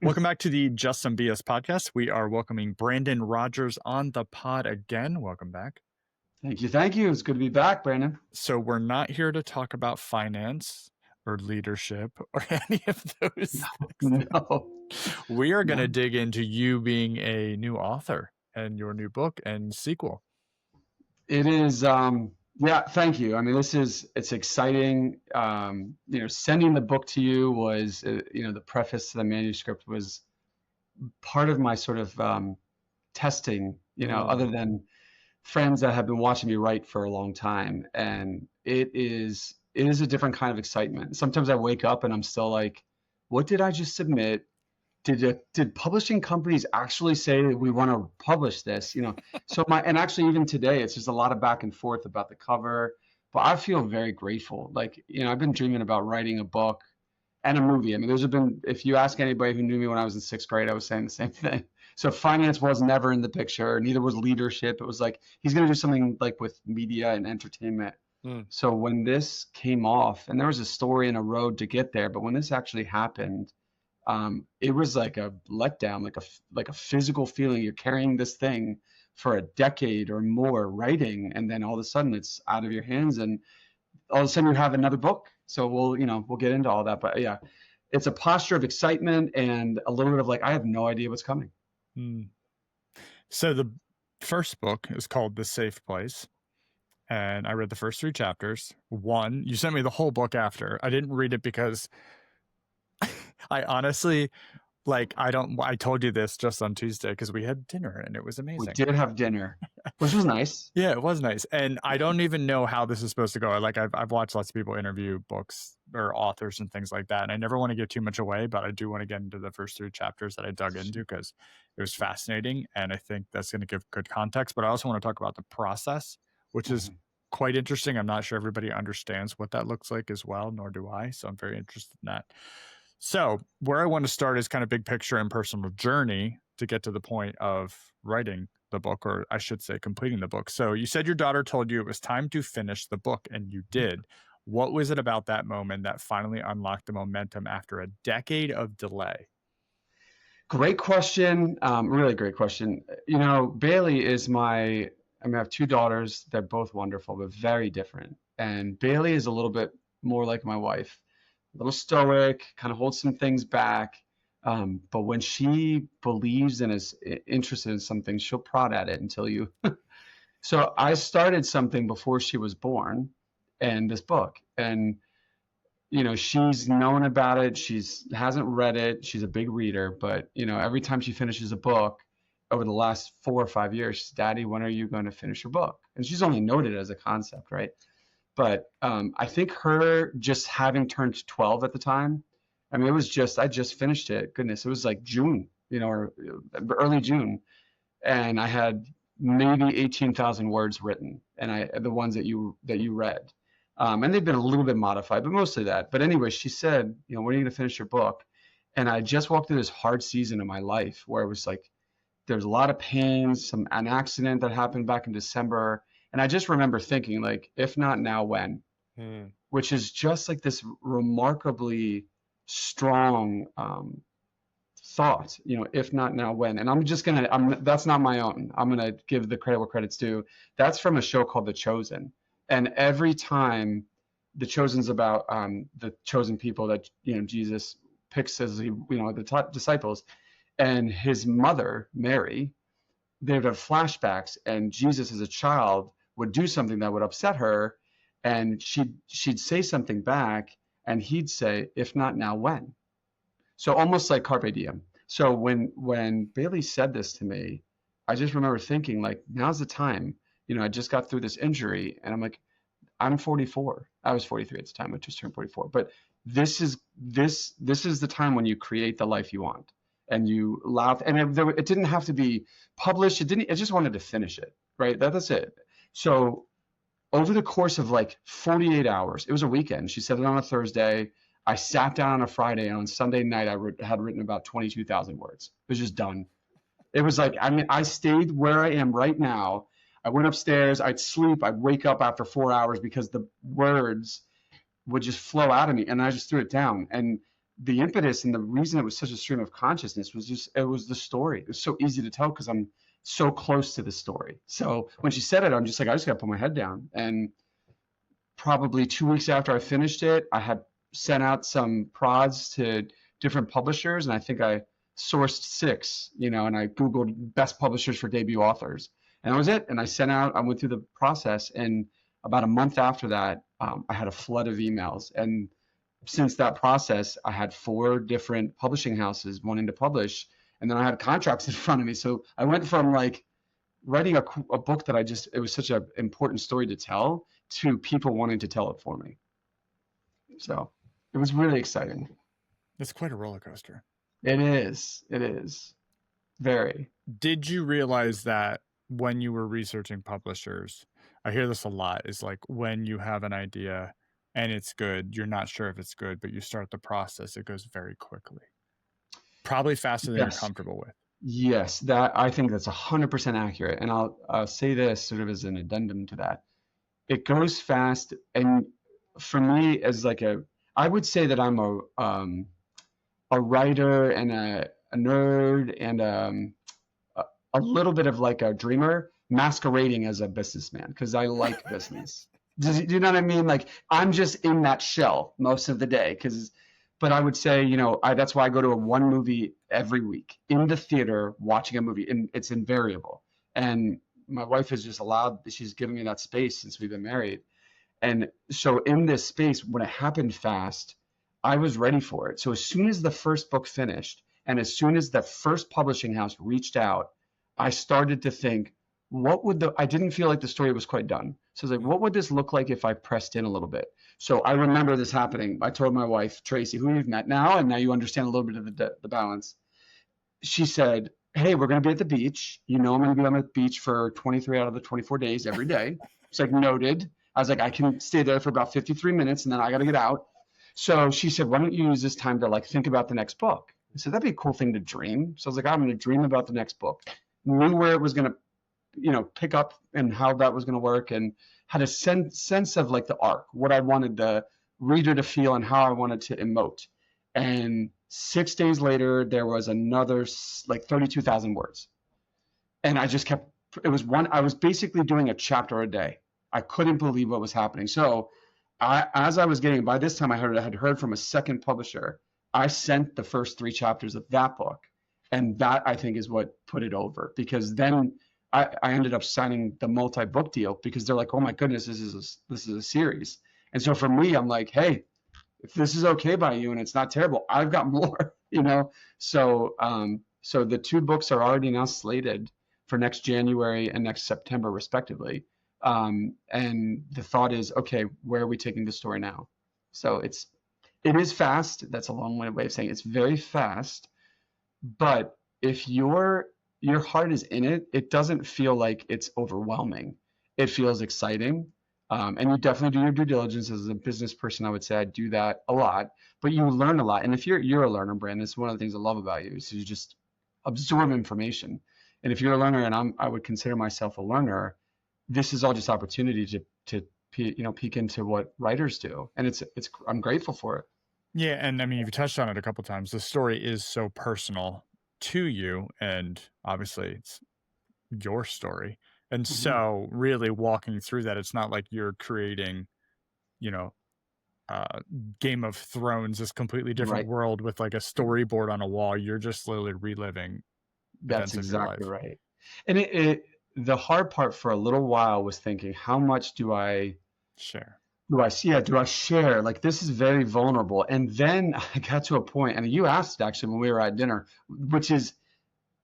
Welcome back to the Just Some BS podcast. We are welcoming Brandon Rogers on the pod again. Welcome back. Thank you. Thank you. It's good to be back, Brandon. So we're not here to talk about finance or leadership or any of those things. No. We are going to dig into you being a new author and your new book and sequel. It is, yeah, thank you. I mean, it's exciting. Sending the book to you was, the preface to the manuscript was part of my sort of testing, other than friends that have been watching me write for a long time. And it is a different kind of excitement. Sometimes I wake up and I'm still like, what did I just submit? Did publishing companies actually say that we want to publish this? So and actually even today, it's just a lot of back and forth about the cover, but I feel very grateful. Like, I've been dreaming about writing a book and a movie. I mean, if you ask anybody who knew me when I was in 6th grade, I was saying the same thing. So finance was never in the picture, neither was leadership. It was like, he's going to do something like with media and entertainment. So when this came off, and there was a story and a road to get there, but when this actually happened, it was like a letdown, like a physical feeling. You're carrying this thing for a decade or more writing, and then all of a sudden it's out of your hands, and all of a sudden you have another book. So we'll get into all that, but yeah, it's a posture of excitement and a little bit of like, I have no idea what's coming. So the first book is called The Safe Place. And I read the first 3 chapters. One, you sent me the whole book after. I didn't read it because I honestly, I told you this just on Tuesday because we had dinner and it was amazing. We did have dinner, which was nice. Yeah, it was nice. And I don't even know how this is supposed to go. Like I've watched lots of people interview books or authors and things like that. And I never want to give too much away, but I do want to get into the first 3 chapters that I dug into because it was fascinating. And I think that's going to give good context. But I also want to talk about the process, which is quite interesting. I'm not sure everybody understands what that looks like as well, nor do I. So I'm very interested in that. So where I want to start is kind of big picture and personal journey to get to the point of writing the book, or I should say completing the book. So you said your daughter told you it was time to finish the book, and you did. What was it about that moment that finally unlocked the momentum after a decade of delay? Great question. Really great question. Bailey is I have 2 daughters. They're both wonderful, but very different. And Bailey is a little bit more like my wife, a little stoic, kind of holds some things back. But when she believes and is interested in something, she'll prod at it until you. So I started something before she was born, and this book, and she's known about it. Hasn't read it. She's a big reader, but every time she finishes a book over the last 4 or 5 years, she's, Daddy, when are you going to finish your book? And she's only noted it as a concept, right? But I think her just having turned 12 at the time, I mean, I just finished it. Goodness, it was like June, or early June. And I had maybe 18,000 words written, and the ones that you read. And they've been a little bit modified, but mostly that. But anyway, she said, when are you going to finish your book? And I just walked through this hard season in my life where it was like, there's a lot of pain, an accident that happened back in December. And I just remember thinking, like, if not now, when? Which is just like this remarkably strong thought, if not now, when? And that's not my own. I'm going to give the credit where credit's due. That's from a show called The Chosen. And every time The Chosen's about the chosen people that, Jesus picks as the top disciples, and his mother, Mary, they would have flashbacks, and Jesus as a child would do something that would upset her, and she'd say something back, and he'd say, if not now, when? So almost like carpe diem. So when Bailey said this to me, I just remember thinking, like, now's the time. I just got through this injury, and I'm like, I'm 44. I was 43 at the time. I just turned 44. But this is the time when you create the life you want, and you allow. And it didn't have to be published. I just wanted to finish it. Right. That's it. So over the course of like 48 hours, it was a weekend. She said it on a Thursday. I sat down on a Friday, and on Sunday night, I had written about 22,000 words. It was just done. It was like, I stayed where I am right now. I went upstairs, I'd sleep, I'd wake up after 4 hours because the words would just flow out of me, and I just threw it down. And the impetus and the reason it was such a stream of consciousness was just, it was the story. It was so easy to tell because I'm so close to the story. So when she said it, I'm just like, I just got to put my head down. And probably 2 weeks after I finished it, I had sent out some prods to different publishers, and I think I sourced 6, and I Googled best publishers for debut authors. And that was it. And I went through the process, and about a month after that, I had a flood of emails. And since that process, I had 4 different publishing houses wanting to publish, and then I had contracts in front of me. So I went from like writing a book that it was such an important story to tell, to people wanting to tell it for me. So it was really exciting. It's quite a roller coaster. It is. It is. Very. Did you realize that when you were researching publishers, I hear this a lot, is like when you have an idea and it's good, you're not sure if it's good, but you start the process, it goes very quickly. Probably faster than you're Yes. comfortable with. Yes, that I think that's 100% accurate. And I'll say this sort of as an addendum to that. It goes fast, and for me, I would say that I'm a writer and a nerd and a little bit of like a dreamer masquerading as a businessman because I like business. Do you know what I mean? Like I'm just in that shell most of the day but I would say, that's why I go to one movie every week in the theater watching a movie, and it's invariable. And my wife has just she's given me that space since we've been married. And so in this space, when it happened fast, I was ready for it. So as soon as the first book finished, and as soon as the first publishing house reached out, I started to think, I didn't feel like the story was quite done. So I was like, what would this look like if I pressed in a little bit? So I remember this happening. I told my wife, Tracy, who we've met now, and now you understand a little bit of the balance. She said, hey, we're going to be at the beach. I'm going to be on the beach for 23 out of the 24 days every day. It's like noted. I was like, I can stay there for about 53 minutes and then I got to get out. So she said, why don't you use this time to like think about the next book? I said, that'd be a cool thing to dream. So I was like, I'm going to dream about the next book. Knew where it was going to, pick up and how that was going to work, and had a sense of like the arc, what I wanted the reader to feel and how I wanted to emote. And 6 days later, there was another like 32,000 words. And I just I was basically doing a chapter a day. I couldn't believe what was happening. So as I was by this time I had heard from a second publisher. I sent the first 3 chapters of that book. And that I think is what put it over, because then I ended up signing the multi-book deal because they're like, oh my goodness, this is a series. And so for me, I'm like, hey, if this is okay by you and it's not terrible, I've got more, So the 2 books are already now slated for next January and next September, respectively. And the thought is, okay, where are we taking the story now? So it is fast. That's a long-winded way of saying it's very fast. But if your heart is in it, it doesn't feel like it's overwhelming. It feels exciting. And you definitely do your due diligence. As a business person, I would say I do that a lot, but you learn a lot. And if you're a learner, Brandon, it's one of the things I love about you, is you just absorb information. And if you're a learner, and I would consider myself a learner, this is all just opportunity to peek into what writers do. And I'm grateful for it. Yeah, and I mean, you've touched on it a couple times. The story is so personal to you, and obviously it's your story. And so really walking through that, it's not like you're creating, Game of Thrones, this completely different Right. world with like a storyboard on a wall. You're just slowly reliving That's events of your exactly life. right. And the hard part for a little while was thinking, how much do I Share. do I share? Like, this is very vulnerable. And then I got to a point, and you asked actually when we were at dinner, which is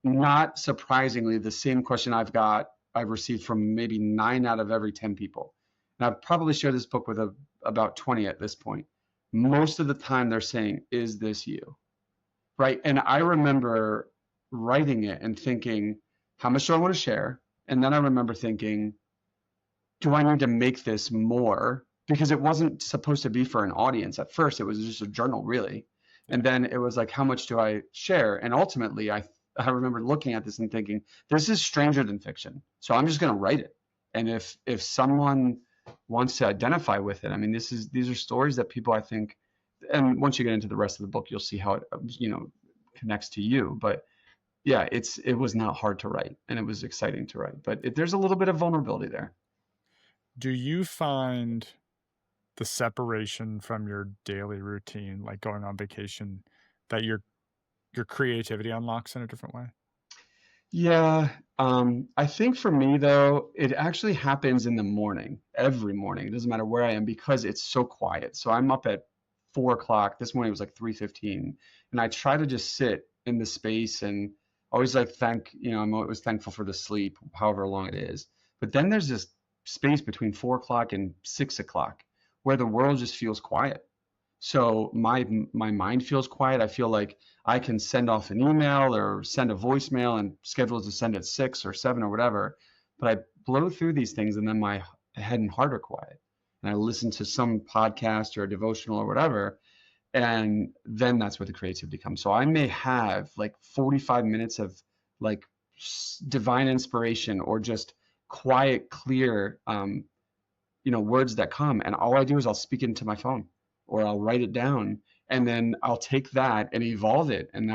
not surprisingly the same question I've received from maybe 9 out of every 10 people. And I've probably shared this book with about 20 at this point. Most of the time they're saying, is this you? Right. And I remember writing it and thinking, how much do I want to share? And then I remember thinking, do I need to make this more? Because it wasn't supposed to be for an audience. At first, it was just a journal, really. And then it was like, how much do I share? And ultimately, I remember looking at this and thinking, this is stranger than fiction. So I'm just going to write it. And if someone wants to identify with it, I mean, these are stories that people, I think, and once you get into the rest of the book, you'll see how it, connects to you. But yeah, it was not hard to write, and it was exciting to write. But there's a little bit of vulnerability there. Do you find the separation from your daily routine, like going on vacation, that your creativity unlocks in a different way? Yeah, I think for me though, it actually happens in the morning, every morning. It doesn't matter where I am because it's so quiet. So I'm up at 4 o'clock. This morning it was like 3:15, and I try to just sit in the space and always like I'm always thankful for the sleep, however long it is. But then there's this space between 4 o'clock and 6 o'clock where the world just feels quiet. So my mind feels quiet. I feel like I can send off an email or send a voicemail and schedule to send at 6 or 7 or whatever. But I blow through these things and then my head and heart are quiet. And I listen to some podcast or a devotional or whatever. And then that's where the creativity comes. So I may have like 45 minutes of like divine inspiration or just quiet, clear, words that come. And all I do is I'll speak it into my phone or I'll write it down and then I'll take that and evolve it. And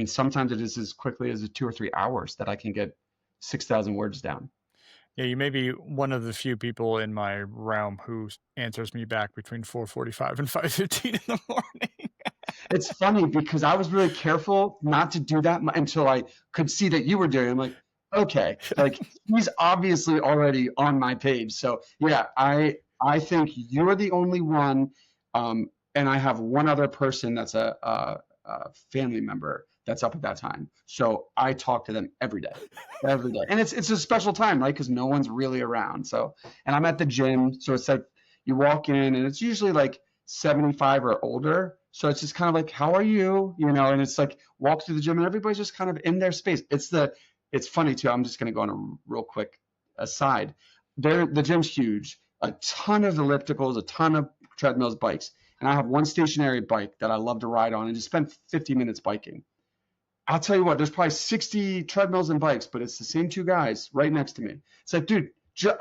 sometimes it is as quickly as 2 or 3 hours that I can get 6,000 words down. Yeah, you may be one of the few people in my realm who answers me back between 4:45 and 5:15 in the morning. It's funny because I was really careful not to do that until I could see that you were doing it. I'm like, okay, like he's obviously already on my page. So yeah, I think you're the only one, and I have one other person that's a family member that's up at that time. So I talk to them every day, and it's a special time, right? Because no one's really around. So, and I'm at the gym, so it's like you walk in, and it's usually like 75 or older. So it's just kind of like, how are you? And it's like walk through the gym and everybody's just kind of in their space. It's funny too. I'm just going to go on a real quick aside. The gym's huge, a ton of ellipticals, a ton of treadmills, bikes. And I have one stationary bike that I love to ride on and just spend 50 minutes biking. I'll tell you what, there's probably 60 treadmills and bikes, but it's the same two guys right next to me. It's like, dude,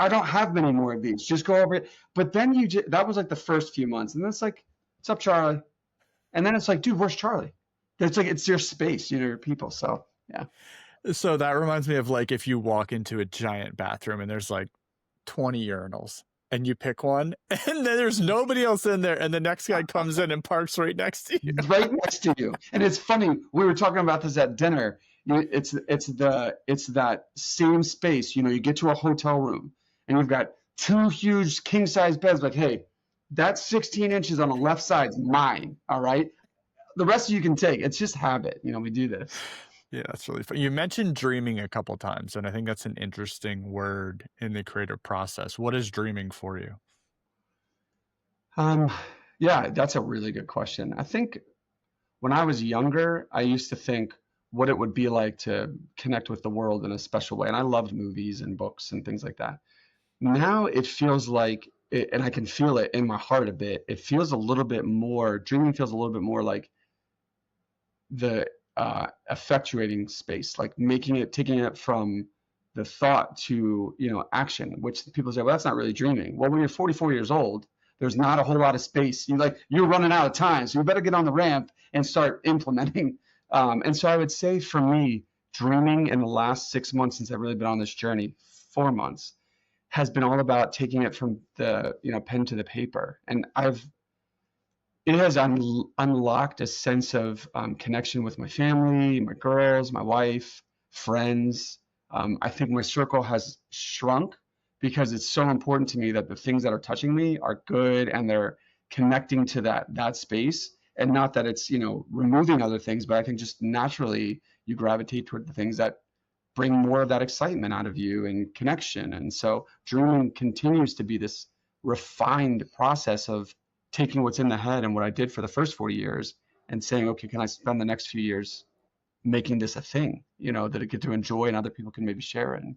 I don't have many more of these. Just go over it. But then that was like the first few months. And then it's like, what's up, Charlie? And then it's like, dude, where's Charlie? It's like, it's your space, your people. So, yeah. So that reminds me of like if you walk into a giant bathroom and there's like 20 urinals and you pick one and then there's nobody else in there and the next guy comes in and parks right next to you. Right next to you. And it's funny, we were talking about this at dinner. It's that same space. You get to a hotel room and you've got two huge king size beds. Like, hey, that 16 inches on the left side's mine. All right. The rest of you can take. It's just habit. We do this. Yeah, that's really fun. You mentioned dreaming a couple times, and I think that's an interesting word in the creative process. What is dreaming for you? Yeah, that's a really good question. I think when I was younger, I used to think what it would be like to connect with the world in a special way. And I loved movies and books and things like that. Now it feels like, and I can feel it in my heart a bit, it feels a little bit more, dreaming feels a little bit more like the effectuating space, like taking it from the thought to, action, which people say, well, that's not really dreaming. Well, when you're 44 years old, there's not a whole lot of space. You're running out of time, so you better get on the ramp and start implementing. And so I would say for me, dreaming in the last 6 months since I've really been on this journey, 4 months, has been all about taking it from the pen to the paper. And it has unlocked a sense of connection with my family, my girls, my wife, friends. I think my circle has shrunk because it's so important to me that the things that are touching me are good and they're connecting to that space, and not that it's removing other things, but I think just naturally you gravitate toward the things that bring more of that excitement out of you and connection. And so dreaming continues to be this refined process of taking what's in the head and what I did for the first 40 years and saying, okay, can I spend the next few years making this a thing, that I get to enjoy and other people can maybe share in.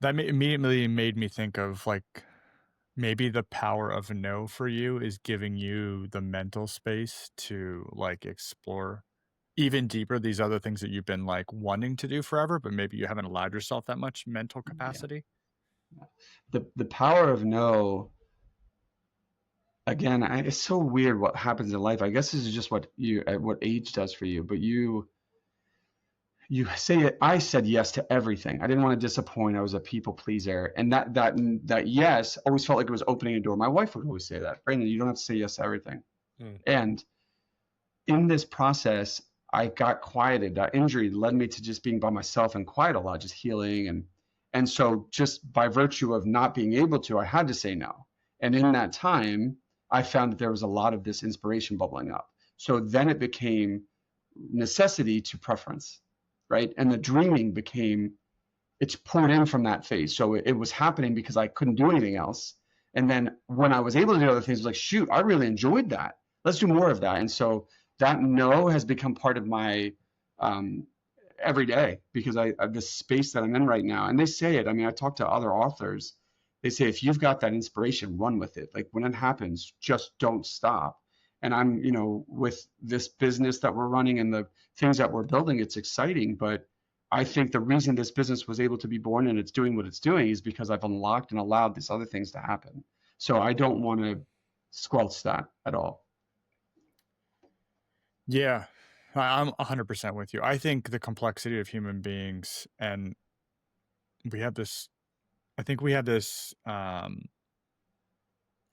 That immediately made me think of like maybe the power of no for you is giving you the mental space to like explore even deeper these other things that you've been like wanting to do forever, but maybe you haven't allowed yourself that much mental Yeah. capacity. The power of no again, it's so weird what happens in life. I guess this is just what you at what age does for you, but you say it. I said yes to everything. I didn't want to disappoint. I was a people pleaser, and that yes always felt like it was opening a door. My wife would always say that, Brandon, you don't have to say yes to everything. Mm. And in this process, I got quieted. That injury led me to just being by myself and quiet a lot, just healing. And so just by virtue of not being able to, I had to say no. And in that time, I found that there was a lot of this inspiration bubbling up. So then it became necessity to preference, right? And the dreaming became, it's poured in from that phase. So it was happening because I couldn't do anything else. And then when I was able to do other things, like, shoot, I really enjoyed that. Let's do more of that. And so that no has become part of my um, every day because I the space that I'm in right now. And they say it. I mean, I talk to other authors. They say if you've got that inspiration, run with it. Like when it happens, just don't stop. And I'm, with this business that we're running and the things that we're building, it's exciting. But I think the reason this business was able to be born and it's doing what it's doing is because I've unlocked and allowed these other things to happen. So I don't want to squelch that at all. Yeah, I'm 100% with you. I think the complexity of human beings, and we have this, I think we have this, I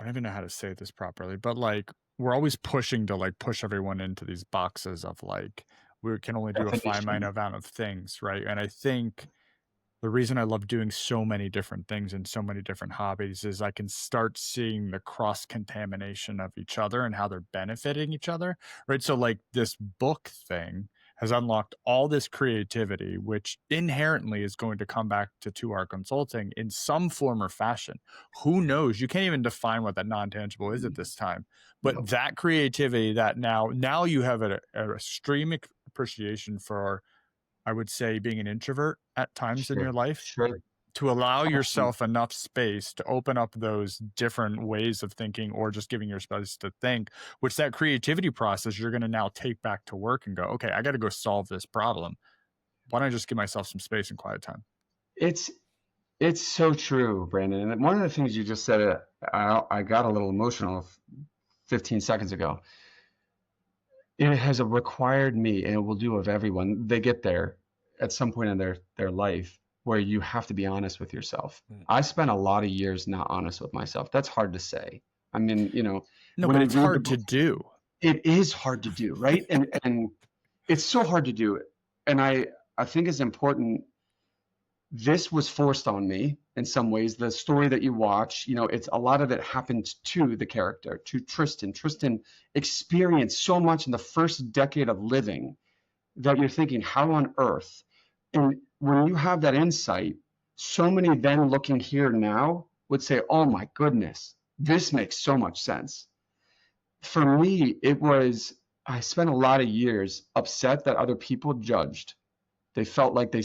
don't even know how to say this properly, but like we're always pushing to like push everyone into these boxes of like, we can only do a finite Definition. amount of things, right? And I think the reason I love doing so many different things and so many different hobbies is I can start seeing the cross contamination of each other and how they're benefiting each other, right? So, like, this book thing has unlocked all this creativity, which inherently is going to come back to our consulting in some form or fashion. Who knows? You can't even define what that non tangible is at this time. But Yep. that creativity that now you have a extreme appreciation for, I would say, being an introvert at times in your Sure. life, Sure. to allow Awesome. yourself enough space to open up those different ways of thinking, or just giving your space to think, which that creativity process you're going to now take back to work and go, okay, I got to go solve this problem. Why don't I just give myself some space and quiet time? It's it's so true, Brandon. And one of the things you just said, I got a little emotional 15 seconds ago. It has required me, and it will do of everyone. They get there at some point in their life where you have to be honest with yourself. Mm. I spent a lot of years not honest with myself. That's hard to say. I mean, No, when but you it's read the hard to book, do. it is hard to do, right? And it's so hard to do. And I think it's important. This was forced on me in some ways. The story that you watch, it's a lot of it happened to the character, to Tristan. Tristan experienced so much in the first decade of living that you're thinking, how on earth? And when you have that insight, so many then looking here now would say, oh my goodness, this makes so much sense. For me, I spent a lot of years upset that other people judged. They felt like they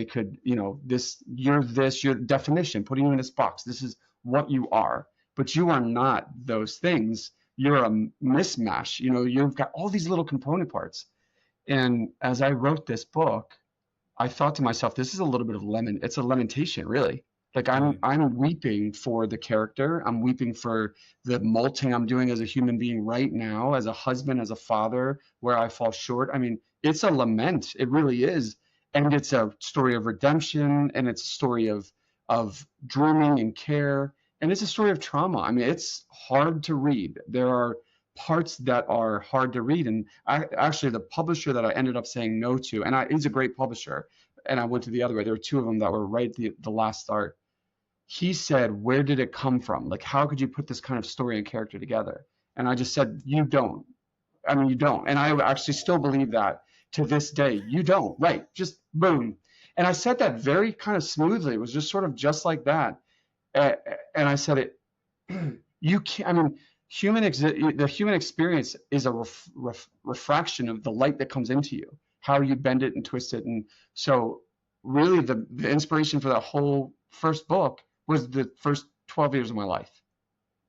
could, this, your definition, putting you in this box. This is what you are, but you are not those things. You're a mismatch. You've got all these little component parts. And as I wrote this book, I thought to myself, this is a little bit of it's a lamentation, really. Like Mm. I'm weeping for the character. I'm weeping for the molting I'm doing as a human being right now, as a husband, as a father, where I fall short. I mean, it's a lament. It really is. And it's a story of redemption, and it's a story of dreaming and care. And it's a story of trauma. I mean, it's hard to read. There are parts that are hard to read. And actually, the publisher that I ended up saying no to, and he's a great publisher, and I went to the other way. There were two of them that were right at the last start. He said, where did it come from? Like, how could you put this kind of story and character together? And I just said, you don't. I mean, you don't. And I actually still believe that to this day. You don't. Right. Just boom. And I said that very kind of smoothly. It was just sort of just like that. And I said it, you can't, I mean, the human experience is a refraction of the light that comes into you, how you bend it and twist it. And so really the inspiration for that whole first book was the first 12 years of my life.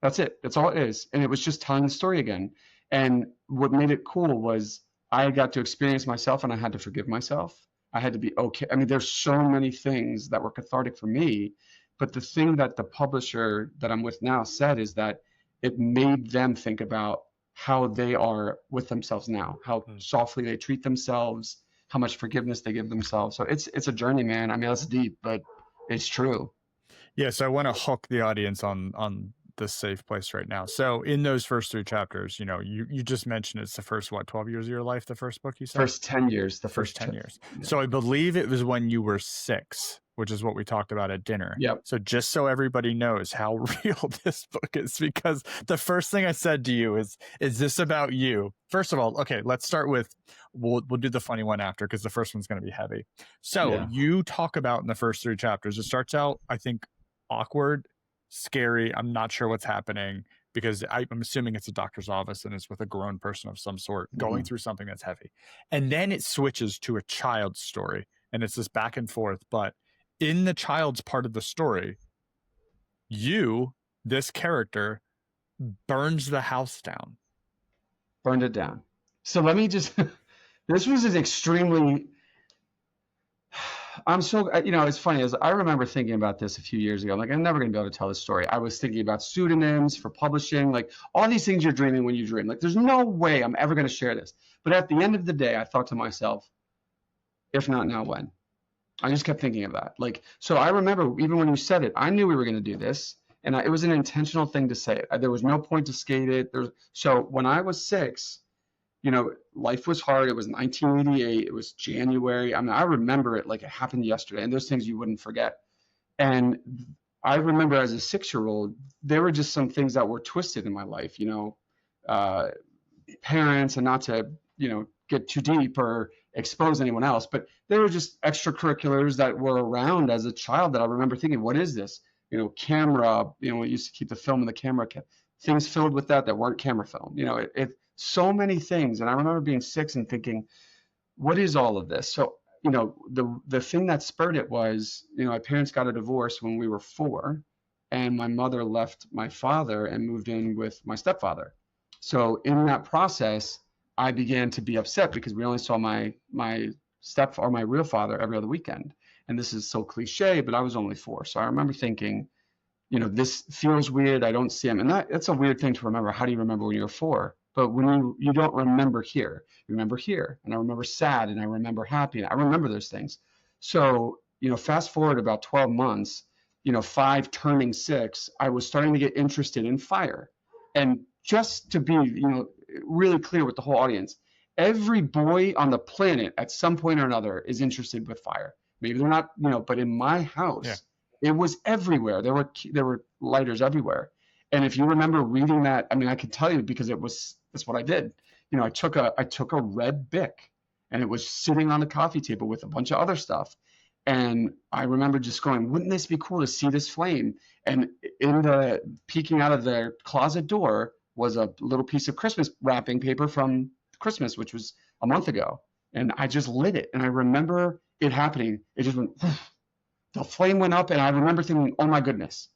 That's it. That's all it is. And it was just telling the story again. And what made it cool was I got to experience myself, and I had to forgive myself. I had to be okay. I mean, there's so many things that were cathartic for me. But the thing that the publisher that I'm with now said is that it made them think about how they are with themselves now, how Mm. softly they treat themselves, how much forgiveness they give themselves. So it's a journey, man. I mean, that's deep, but it's true. Yeah, so I want to hook the audience on the safe place right now. So in those first three chapters, you just mentioned it's the first, what, 12 years of your life, the first book you said? First 10 years, the First first 10 years. yeah. So I believe it was when you were 6, which is what we talked about at dinner. Yep. So just so everybody knows how real this book is, because the first thing I said to you is this about you? First of all, okay, let's start with, we'll do the funny one after, because the first one's going to be heavy. So Yeah. you talk about in the first 3 chapters, it starts out, I think, awkward, scary. I'm not sure what's happening, because I'm assuming it's a doctor's office and it's with a grown person of some sort going Mhm. through something that's heavy. And then it switches to a child's story, and it's this back and forth. But in the child's part of the story, this character, burns the house down. Burned it down. So let me just, this was an extremely, I'm so, it's funny, as I remember thinking about this a few years ago. I'm like, I'm never going to be able to tell this story. I was thinking about pseudonyms for publishing, like all these things you're dreaming when you dream. Like, there's no way I'm ever going to share this. But at the end of the day, I thought to myself, if not now, when? I just kept thinking of that. Like, so I remember even when you said it, I knew we were going to do this. And it was an intentional thing to say it. There was no point to skate it. So when I was 6, life was hard. It was 1988. It was January. I mean, I remember it like it happened yesterday, and those things you wouldn't forget. And I remember as a 6-year-old, there were just some things that were twisted in my life, uh, parents, and not to, get too deep or expose anyone else, but there were just extracurriculars that were around as a child that I remember thinking, what is this? Camera, we used to keep the film in the camera, things filled with that weren't camera film, so many things. And I remember being 6 and thinking, what is all of this? So, the thing that spurred it was, my parents got a divorce when we were 4, and my mother left my father and moved in with my stepfather. So in that process, I began to be upset because we only saw my my real father every other weekend. And this is so cliche, but I was only 4. So I remember thinking, this feels weird. I don't see him. And that's a weird thing to remember. How do you remember when you're 4? But when you don't remember here, you remember here. And I remember sad, and I remember happy. And I remember those things. So, fast forward about 12 months, 5 turning 6, I was starting to get interested in fire. And just to be, really clear with the whole audience, every boy on the planet at some point or another is interested with fire. Maybe they're not, but in my house, Yeah. it was everywhere. There were lighters everywhere. And if you remember reading that, I mean, I can tell you because that's what I did. I took a red Bic, and it was sitting on the coffee table with a bunch of other stuff. And I remember just going, wouldn't this be cool to see this flame? And peeking out of the closet door was a little piece of Christmas wrapping paper from Christmas, which was a month ago. And I just lit it. And I remember it happening. It just went, the flame went up, and I remember thinking, oh my goodness.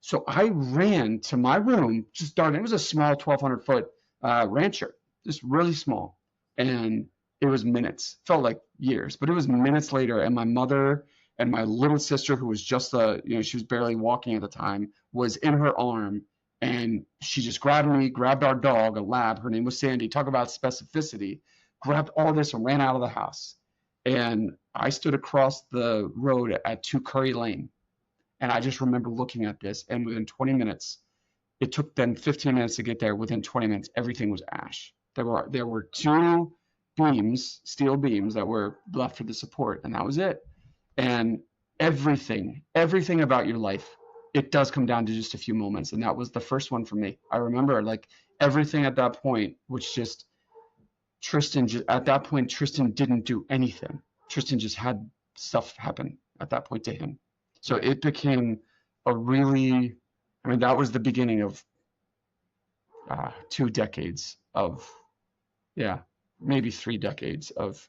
So I ran to my room, just darting. It was a small 1,200-foot rancher, just really small. And it was minutes, felt like years, but it was minutes later. And my mother and my little sister, who was just she was barely walking at the time, was in her arm. And she just grabbed me, grabbed our dog, a lab. Her name was Sandy. Talk about specificity. Grabbed all this and ran out of the house. And I stood across the road at 2 Curry Lane. And I just remember looking at this, and within 20 minutes, it took them 15 minutes to get there. Within 20 minutes, everything was ash. There were 2 beams, steel beams, that were left for the support, and that was it. And everything about your life, it does come down to just a few moments. And that was the first one for me. I remember like everything at that point, which just Tristan didn't do anything. Tristan just had stuff happen at that point to him. So it became that was the beginning of 2 decades of, maybe 3 decades of,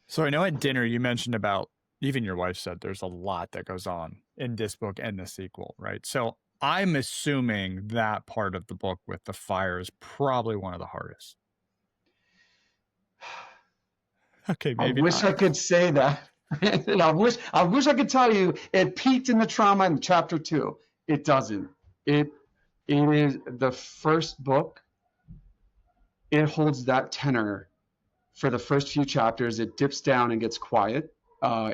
So I know at dinner you mentioned about, even your wife said there's a lot that goes on in this book and the sequel, right? So I'm assuming that part of the book with the fire is probably one of the hardest. Okay, maybe I wish not. I could say that. I wish I could tell you it peaked in the trauma in chapter 2. It doesn't. It is the first book. It holds that tenor for the first few chapters. It dips down and gets quiet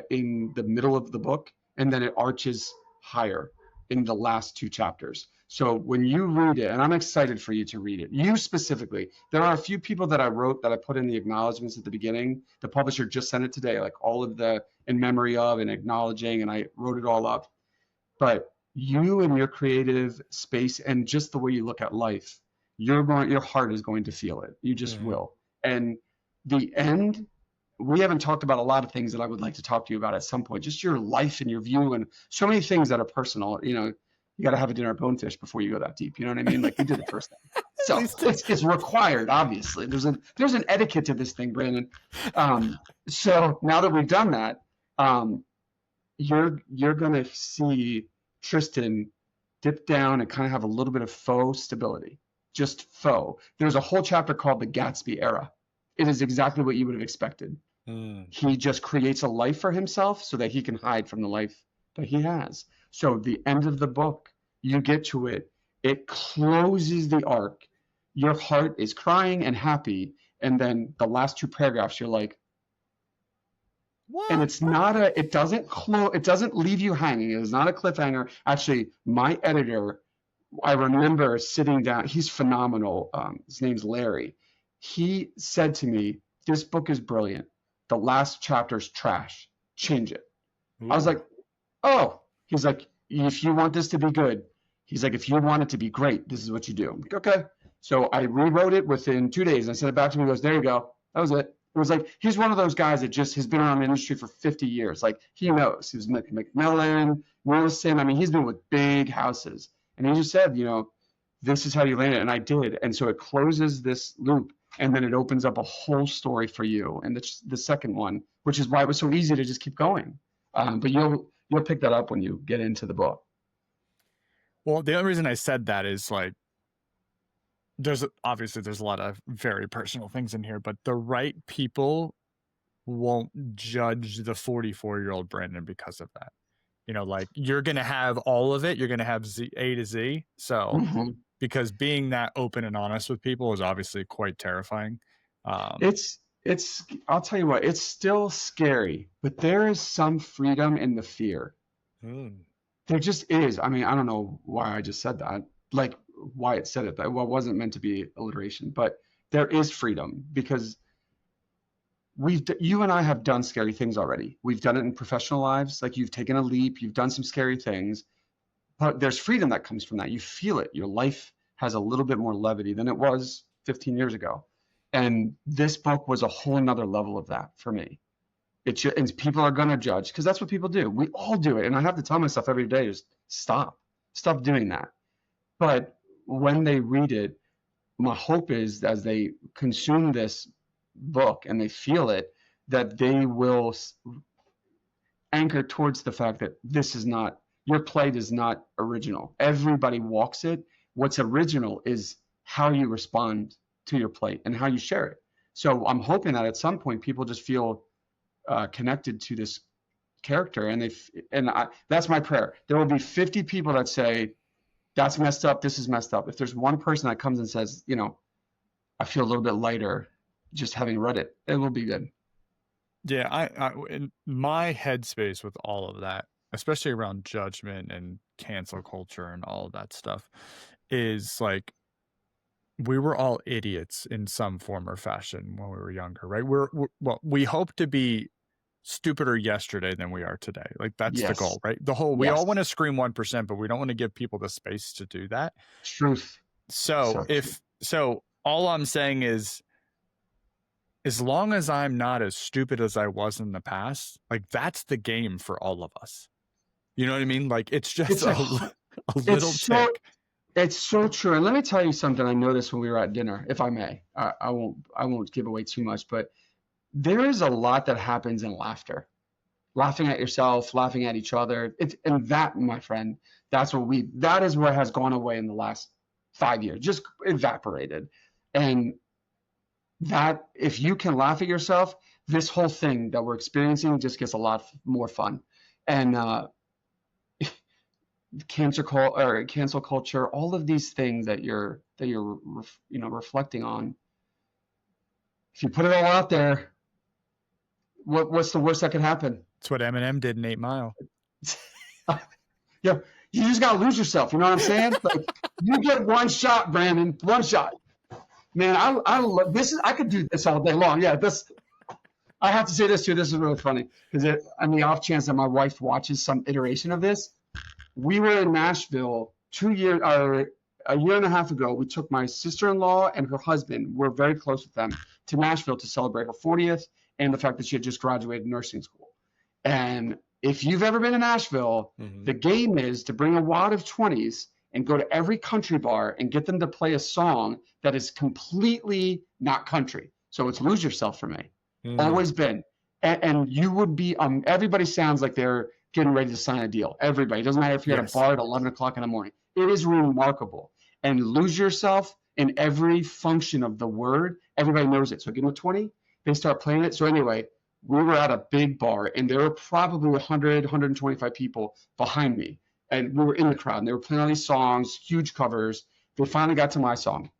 in the middle of the book, and then it arches higher in the last two chapters. So when you read it, and I'm excited for you to read it, you specifically, there are a few people that I wrote that I put in the acknowledgments at the beginning. The publisher just sent it today, like all of the in memory of and acknowledging, and I wrote it all up. But you and your creative space and just the way you look at life, your heart is going to feel it. You just Mhm. will. And the end, we haven't talked about a lot of things that I would like to talk to you about at some point. Just your life and your view, and so many things that are personal. You got to have a dinner at Bonefish before you go that deep. You know what I mean? Like we did it first thing. At So least it's required. Obviously, there's an etiquette to this thing, Brandon. So now that we've done that, um, you're gonna see Tristan dip down and kind of have a little bit of faux stability, just faux. There's a whole chapter called the Gatsby era. It is exactly what you would have expected. Mm. He just creates a life for himself so that he can hide from the life that he has. So the end of the book, you get to it, it closes the arc. Your heart is crying and happy, and then the last two paragraphs, you're like, and What? it's not a it doesn't close, it doesn't leave you hanging. It is not a cliffhanger. Actually, my editor, I remember sitting down, he's phenomenal. His name's Larry. He said to me, this book is brilliant, the last chapter's trash, change it. I was Ooh. like, oh. He's like, if you want this to be good, he's like, if you want it to be great, this is what you do. I'm like, okay. So I rewrote it within 2 days and I sent it back to him. He goes, there you go, that was it. It was like, he's one of those guys that just has been around the industry for 50 years. Like he knows. He was McMillan, Wilson. I mean, he's been with big houses. And he just said, this is how you land it. And I did. And so it closes this loop and then it opens up a whole story for you. And the second one, which is why it was so easy to just keep going. But you'll pick that up when you get into the book. Well, the only reason I said that is like there's a lot of very personal things in here, but the right people won't judge the 44-year-old Brandon because of that. Like you're gonna have all of it. You're gonna have A to Z. So Mm-hmm. because being that open and honest with people is obviously quite terrifying. Um, It's I'll tell you what, it's still scary, but there is some freedom in the fear. mm. There just is. I mean, I don't know why I just said that. Like why it said it that well, it wasn't meant to be alliteration, but there is freedom because you and I have done scary things already. We've done it in professional lives. Like you've taken a leap, you've done some scary things, but there's freedom that comes from that. You feel it. Your life has a little bit more levity than it was 15 years ago. And this book was a whole nother level of that for me. And people are going to judge because that's what people do. We all do it. And I have to tell myself every day, just stop doing that. But when they read it, my hope is as they consume this book and they feel it, that they will anchor towards the fact that this is not, your plate is not original. Everybody walks it. What's original is how you respond to your plate and how you share it. So I'm hoping that at some point people just feel connected to this character, that's my prayer. There will be 50 people that say that's messed up. This is messed up. If there's one person that comes and says, I feel a little bit lighter just having read it, it will be good. Yeah, I in my headspace with all of that, especially around judgment and cancel culture and all of that stuff, is like we were all idiots in some form or fashion when we were younger, right? Well, we hope to be stupider yesterday than we are today. Like that's the Yes. goal, right? We all Yes. want to scream 1%, but we don't want to give people the space to do that. Truth. So So true. all I'm saying is as long as I'm not as stupid as I was in the past, like that's the game for all of us. You know what I mean? Like it's just It's a, a it's little so, tick. it's so true. And let me tell you something. I noticed when we were at dinner, if I may, I won't give away too much, but there is a lot that happens in laughter, laughing at yourself, laughing at each other. And that, my friend, that is what has gone away in the last 5 years, just evaporated. And that, if you can laugh at yourself, this whole thing that we're experiencing just gets a lot more fun. And cancel culture, all of these things that you're reflecting on. If you put it all out there, what's the worst that could happen? That's what Eminem did in 8 Mile. Yeah, you just gotta lose yourself. You know what I'm saying? Like, you get one shot, Brandon. One shot. Man, I love this. I could do this all day long. Yeah, this. I have to say this too. This is really funny because on the off chance that my wife watches some iteration of this, we were in Nashville a year and a half ago. We took my sister-in-law and her husband. We're very close with them to Nashville to celebrate her 40th and the fact that she had just graduated nursing school. And if you've ever been to Nashville, the game is to bring a wad of 20s and go to every country bar and get them to play a song that is completely not country. So it's Lose Yourself for me. Always been. And you would be, everybody sounds like they're getting ready to sign a deal. Everybody. It doesn't matter if you're at a bar at 11 o'clock in the morning. It is remarkable. And Lose Yourself in every function of the word, everybody knows it. So give them a 20, they start playing it. So anyway, we were at a big bar and there were probably 100, 125 people behind me. And we were in the crowd and they were playing all these songs, huge covers. They finally got to my song.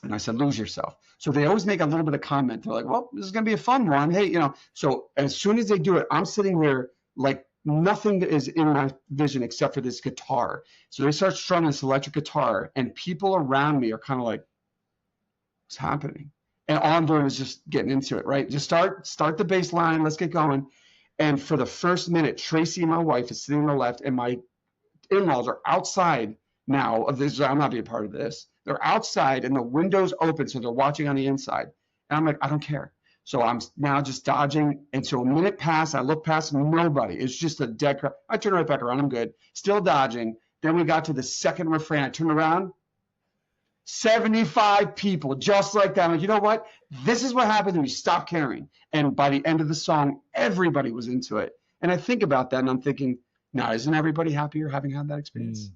And I said, Lose Yourself. So they always make a little bit of comment. They're like, well, this is going to be a fun one. Hey, so as soon as they do it, I'm sitting there like nothing is in my vision except for this guitar. So they start strumming this electric guitar and people around me are kind of like, what's happening? And all I'm doing is just getting into it, right? Just start the bass line. Let's get going. And for the first minute, Tracy, my wife, is sitting on the left and my in-laws are outside now of this. I'm not being part of this. They're outside and the window's open, so they're watching on the inside. And I'm like, I don't care. So I'm now just dodging. And so a minute passed, I look past nobody. It's just a dead crowd. I turn right back around, I'm good. Still dodging. Then we got to the second refrain. I turned around, 75 people, just like that. I'm like, you know what? This is what happens when you stop caring. And by the end of the song, everybody was into it. And I think about that and I'm thinking, now, isn't everybody happier having had that experience?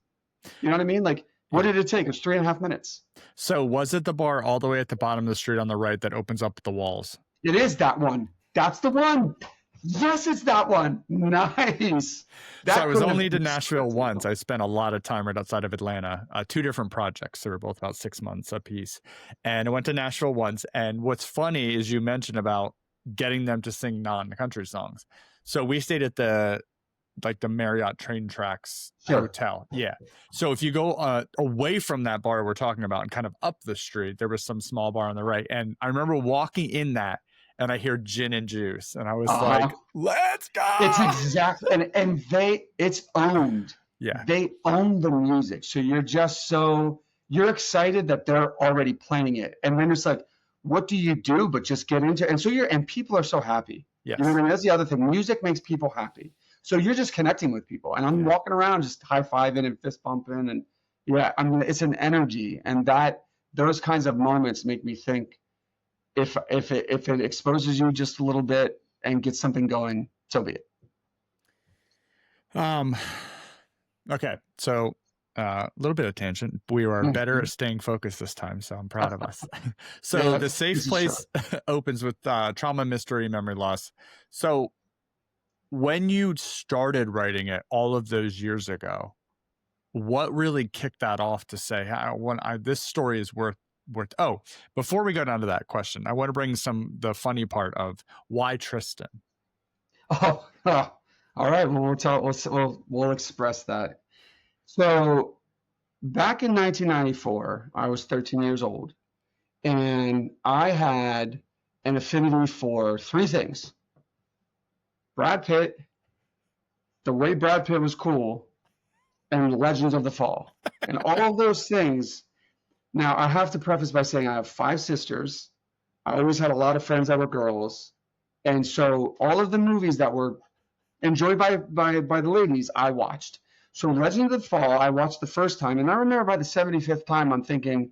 You know what I mean? Like, what did it take? It was 3.5 minutes. So was it the bar all the way at the bottom of the street on the right that opens up the walls? It is that one. That's the one. Yes, it's that one. Nice. So I was only to Nashville once. I spent a lot of time right outside of Atlanta, 2 different projects. They were both about 6 months apiece. And I went to Nashville once. And what's funny is you mentioned about getting them to sing non-country songs. So we stayed at the Marriott Train Tracks Hotel. Yeah. So if you go away from that bar we're talking about and kind of up the street, there was some small bar on the right. And I remember walking in that and I hear Gin and Juice. And I was like, let's go. It's exactly, and it's owned. Yeah. They own the music. So you're excited that they're already playing it. And then it's like, what do you do but just get into it? And so and people are so happy. Yes. You know what I mean? That's the other thing. Music makes people happy. So you're just connecting with people, and I'm walking around just high-fiving and fist bumping, and it's an energy, and those kinds of moments make me think if it exposes you just a little bit and gets something going, so be it. Okay, so a little bit of tangent. We are better at staying focused this time, so I'm proud of us. So the Safe Place opens with trauma, mystery, memory loss. So when you started writing it all of those years ago, what really kicked that off to say, this story is worth? Oh, before we go down to that question, I want to bring the funny part of why Tristan. Oh, all right. Well, we'll express that. So back in 1994, I was 13 years old, and I had an affinity for 3 things. Brad Pitt, the way Brad Pitt was cool, and Legends of the Fall. And all of those things. Now, I have to preface by saying I have 5 sisters. I always had a lot of friends that were girls. And so all of the movies that were enjoyed by the ladies, I watched. So Legends of the Fall, I watched the first time. And I remember by the 75th time, I'm thinking,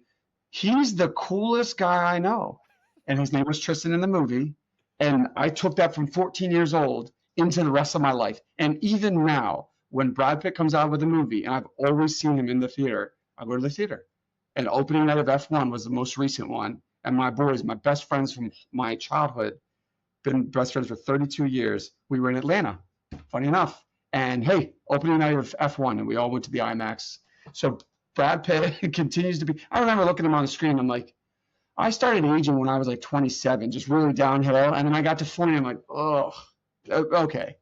he's the coolest guy I know. And his name was Tristan in the movie. And I took that from 14 years old into the rest of my life. And even now, when Brad Pitt comes out with a movie, and I've always seen him in the theater, I go to the theater. And opening night of F1 was the most recent one. And my boys, my best friends from my childhood, been best friends for 32 years, we were in Atlanta, funny enough. And hey, opening night of F1, and we all went to the IMAX. So Brad Pitt continues to be. I remember looking at him on the screen. I'm like, I started aging when I was like 27, just really downhill. And then I got to 40. I'm like, oh, okay.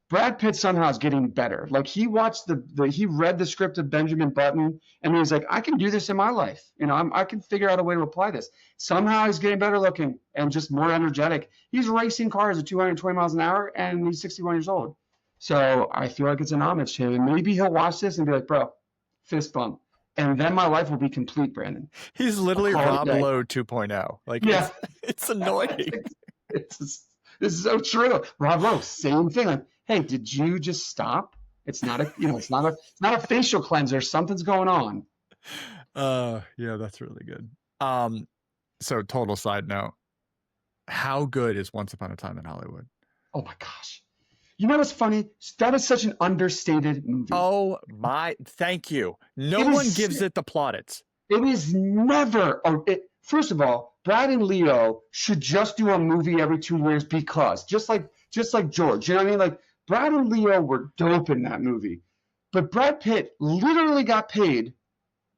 Brad Pitt somehow is getting better. Like he watched he read the script of Benjamin Button, and he was like, I can do this in my life. You know, I can figure out a way to apply this. Somehow he's getting better looking and just more energetic. He's racing cars at 220 miles an hour, and he's 61 years old. So I feel like it's an homage to him. And maybe he'll watch this and be like, bro, fist bump. And then my life will be complete, Brandon. He's literally Rob Lowe 2.0. Like, yeah, it's annoying. This is so true. Rob Lowe, same thing. Like, hey, did you just stop? It's not it's not a facial cleanser. Something's going on. Yeah, that's really good. So total side note, how good is Once Upon a Time in Hollywood? Oh my gosh. You know what's funny? That is such an understated movie. Oh my, thank you. No one gives it the plaudits. It is never, first of all, Brad and Leo should just do a movie every 2 years because, just like George, you know what I mean? Like, Brad and Leo were dope in that movie. But Brad Pitt literally got paid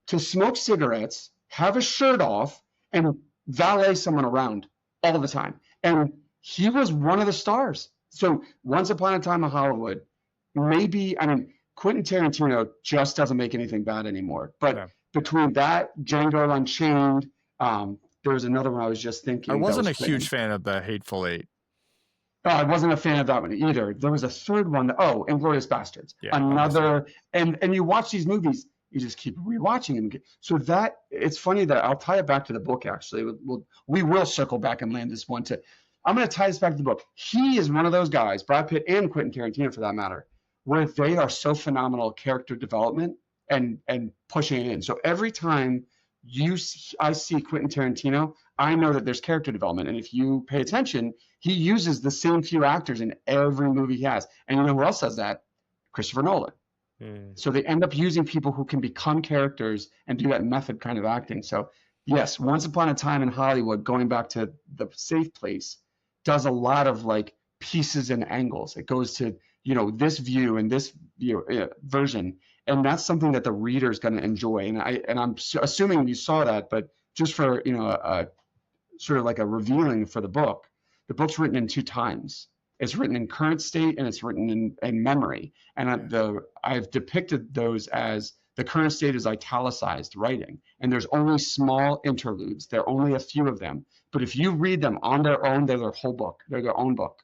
to smoke cigarettes, have a shirt off, and valet someone around all the time. And he was one of the stars. So Once Upon a Time in Hollywood, maybe, I mean, Quentin Tarantino just doesn't make anything bad anymore. But between that, Django Unchained, there was another one I was just thinking. I wasn't a huge fan of the Hateful Eight. Oh, I wasn't a fan of that one either. There was a third one. Inglourious Bastards. Yeah, another, and you watch these movies, you just keep rewatching them. So that, it's funny that I'll tie it back to the book, actually. We will circle back and land this one too. I'm going to tie this back to the book. He is one of those guys, Brad Pitt and Quentin Tarantino for that matter, where they are so phenomenal at character development and pushing it in. So every time I see Quentin Tarantino, I know that there's character development. And if you pay attention, he uses the same few actors in every movie he has. And you know who else does that? Christopher Nolan. So they end up using people who can become characters and do that method kind of acting. So yes, Once Upon a Time in Hollywood, going back to The Safe Place, does a lot of like pieces and angles. It goes to, this view and this version. And that's something that the reader is going to enjoy. And I'm assuming you saw that, but just for, sort of like a revealing for the book's written in 2 times. It's written in current state and it's written in memory. And I've depicted those as the current state is italicized writing. And there's only small interludes. There are only a few of them. But if you read them on their own, they're their whole book. They're their own book.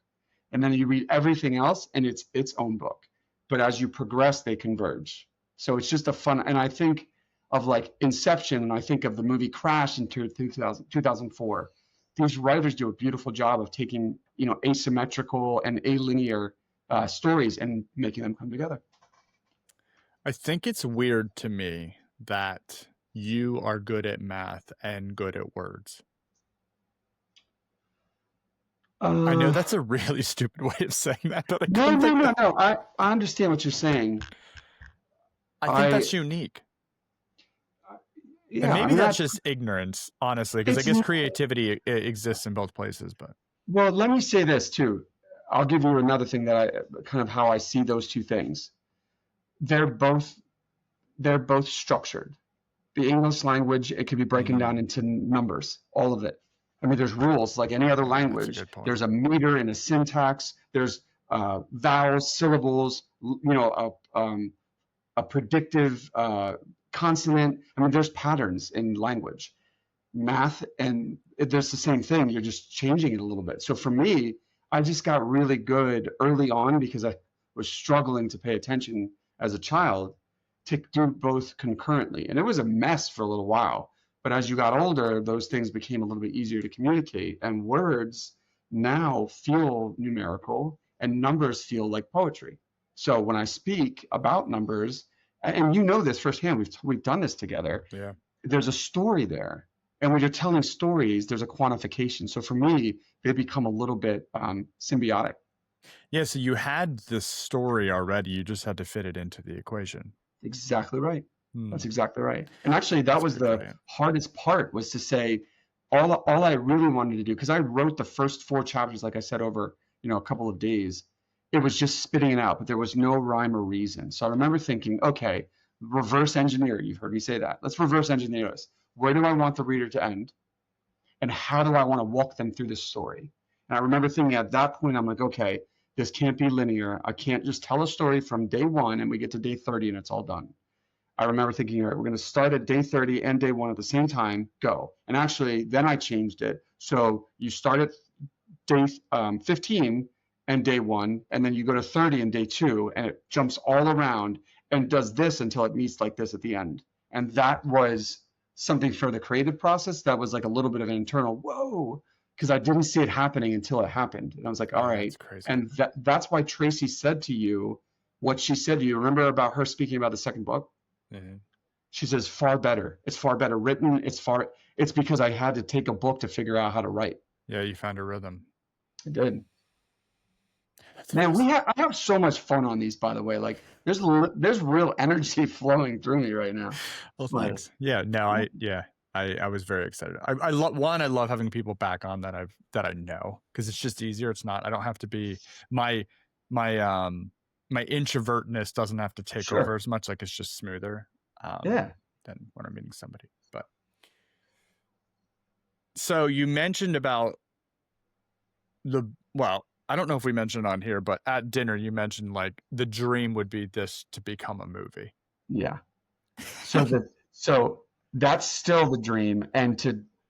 And then you read everything else and it's its own book. But as you progress, they converge. So it's just a fun, and I think of like Inception, and I think of the movie Crash in 2004. These writers do a beautiful job of taking, asymmetrical and alinear stories and making them come together. I think it's weird to me that you are good at math and good at words. I know that's a really stupid way of saying that, but no. I understand what you're saying. I think that's unique. Yeah, and maybe that's just ignorance, honestly, because I guess creativity exists in both places. But well, let me say this too. I'll give you another thing that how I see those two things. They're both structured. The English language, it could be broken down into numbers, all of it. I mean, there's rules like any other language. There's a meter and a syntax. There's vowels, syllables, a predictive consonant. I mean, there's patterns in language. Math, and there's the same thing. You're just changing it a little bit. So for me, I just got really good early on because I was struggling to pay attention as a child to do both concurrently. And it was a mess for a little while. But as you got older, those things became a little bit easier to communicate. And words now feel numerical and numbers feel like poetry. So when I speak about numbers, and you know this firsthand, we've done this together. Yeah. There's a story there. And when you're telling stories, there's a quantification. So for me, they become a little bit symbiotic. Yeah, so you had this story already. You just had to fit it into the equation. Exactly right. That's exactly right. And actually, that was the hardest part, was to say all I really wanted to do, because I wrote the first 4 chapters, like I said, over a couple of days. it was just spitting it out, but there was no rhyme or reason. So I remember thinking, okay, reverse engineer. You've heard me say that. Let's reverse engineer this. Where do I want the reader to end? And how do I want to walk them through this story? And I remember thinking at that point, I'm like, okay, this can't be linear. I can't just tell a story from day one and we get to day 30 and it's all done. I remember thinking, all right, we're going to start at day 30 and day one at the same time, go. And actually, then I changed it. So you start at day 15 and day one, and then you go to 30 and day two, and it jumps all around and does this until it meets like this at the end. And that was something for the creative process that was like a little bit of an internal whoa, because I didn't see it happening until it happened. And I was like, all Yeah, right. that's crazy. And that's why Tracy said to you what she said to you. Remember about her speaking about the second book? Mhm. She says, far better. It's far better written. It's because I had to take a book to figure out how to write. Yeah, you found a rhythm. I did. That's Man, awesome. I have so much fun on these, by the way. Like there's real energy flowing through me right now. Well, It's like, thanks. Yeah, no, I was very excited. I love I love having people back on that I know because it's just easier. It's not I don't have to be my my my introvertness doesn't have to take over sure. as much. Like it's just smoother Yeah. than when I'm meeting somebody. But so you mentioned about well, I don't know if we mentioned it on here, but at dinner you mentioned like the dream would be this to become a movie. Yeah. So that's still the dream. And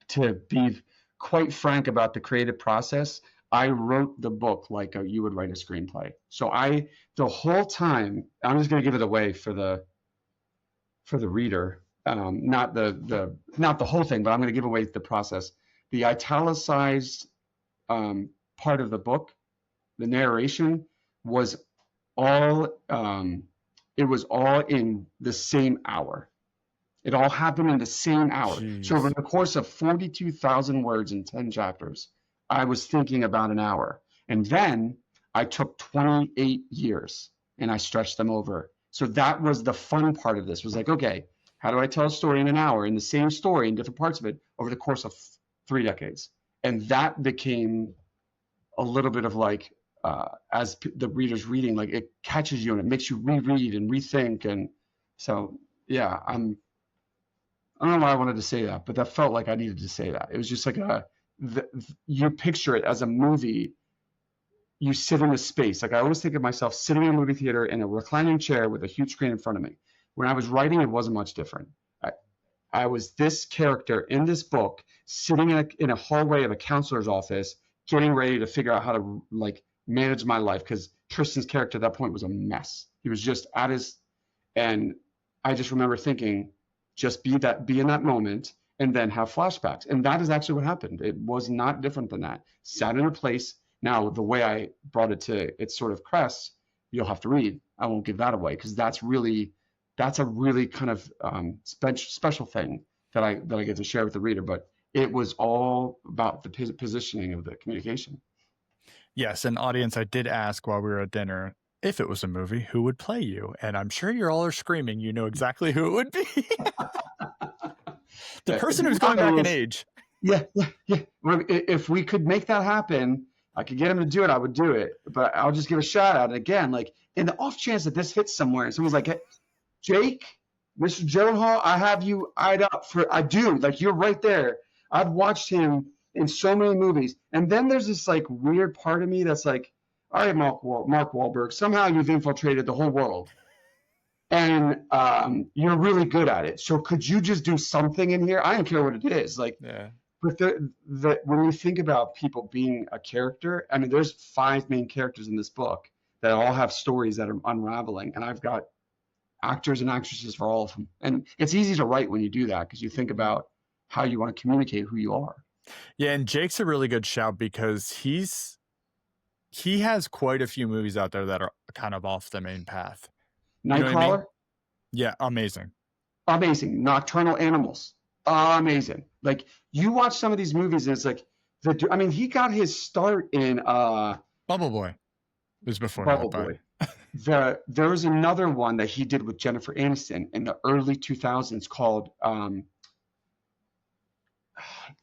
to be quite frank about the creative process, I wrote the book like you would write a screenplay. So the whole time, I'm just going to give it away for the reader, not not the whole thing, but I'm going to give away the process. The italicized part of the book, the narration, was all it was all in the same hour. It all happened in the same hour. So over Jeez. the course of 42,000 words in 10 chapters, I was thinking about an hour. And then I took 28 years and I stretched them over. So that was the fun part of this was like, okay, how do I tell a story in an hour in the same story in different parts of it over the course of 3 decades? And that became a little bit of like, as the reader's reading, like it catches you and it makes you reread and rethink. And so, yeah, I don't know why I wanted to say that, but that felt like I needed to say that. It was just like you picture it as a movie. You sit in a space. Like I always think of myself sitting in a movie theater in a reclining chair with a huge screen in front of me. When I was writing, it wasn't much different. I was this character in this book, sitting in a hallway of a counselor's office, getting ready to figure out how to like manage my life because Tristan's character at that point was a mess. He was just at his, and I just remember thinking, just be in that moment and then have flashbacks. And that is actually what happened. It was not different than that. Sat in a place. Now, the way I brought it to its sort of crest, you'll have to read. I won't give that away because that's a really kind of special thing that I get to share with the reader. But it was all about the positioning of the communication. Yes, an audience, I did ask while we were at dinner if it was a movie, who would play you? And I'm sure you all are screaming, you know exactly who it would be. The Yeah, person who's going back in age. yeah, yeah, yeah. If we could make that happen, I could get him to do it. I would do it. But I'll just give a shout out. And again, like in the off chance that this hits somewhere, and someone's like, hey, Jake, Mr. Gyllenhaal, I have you eyed up for. I do. Like you're right there. I've watched him in so many movies, and then there's this like weird part of me that's like, all right, Mark Wahlberg, somehow you've infiltrated the whole world, and you're really good at it. So could you just do something in here? I don't care what it is. Like, Yeah. but when we think about people being a character, I mean, there's 5 main characters in this book that all have stories that are unraveling, and I've got actors and actresses for all of them. And it's easy to write when you do that because you think about how you want to communicate who you are. Yeah, and Jake's a really good shout because he has quite a few movies out there that are kind of off the main path. You know what I mean? Nightcrawler, Yeah, amazing. amazing. Nocturnal Animals, amazing. Like you watch some of these movies and it's like, I mean, he got his start in Bubble Boy. It was before Bubble that, Boy. There was another one that he did with Jennifer Aniston in the early 2000s called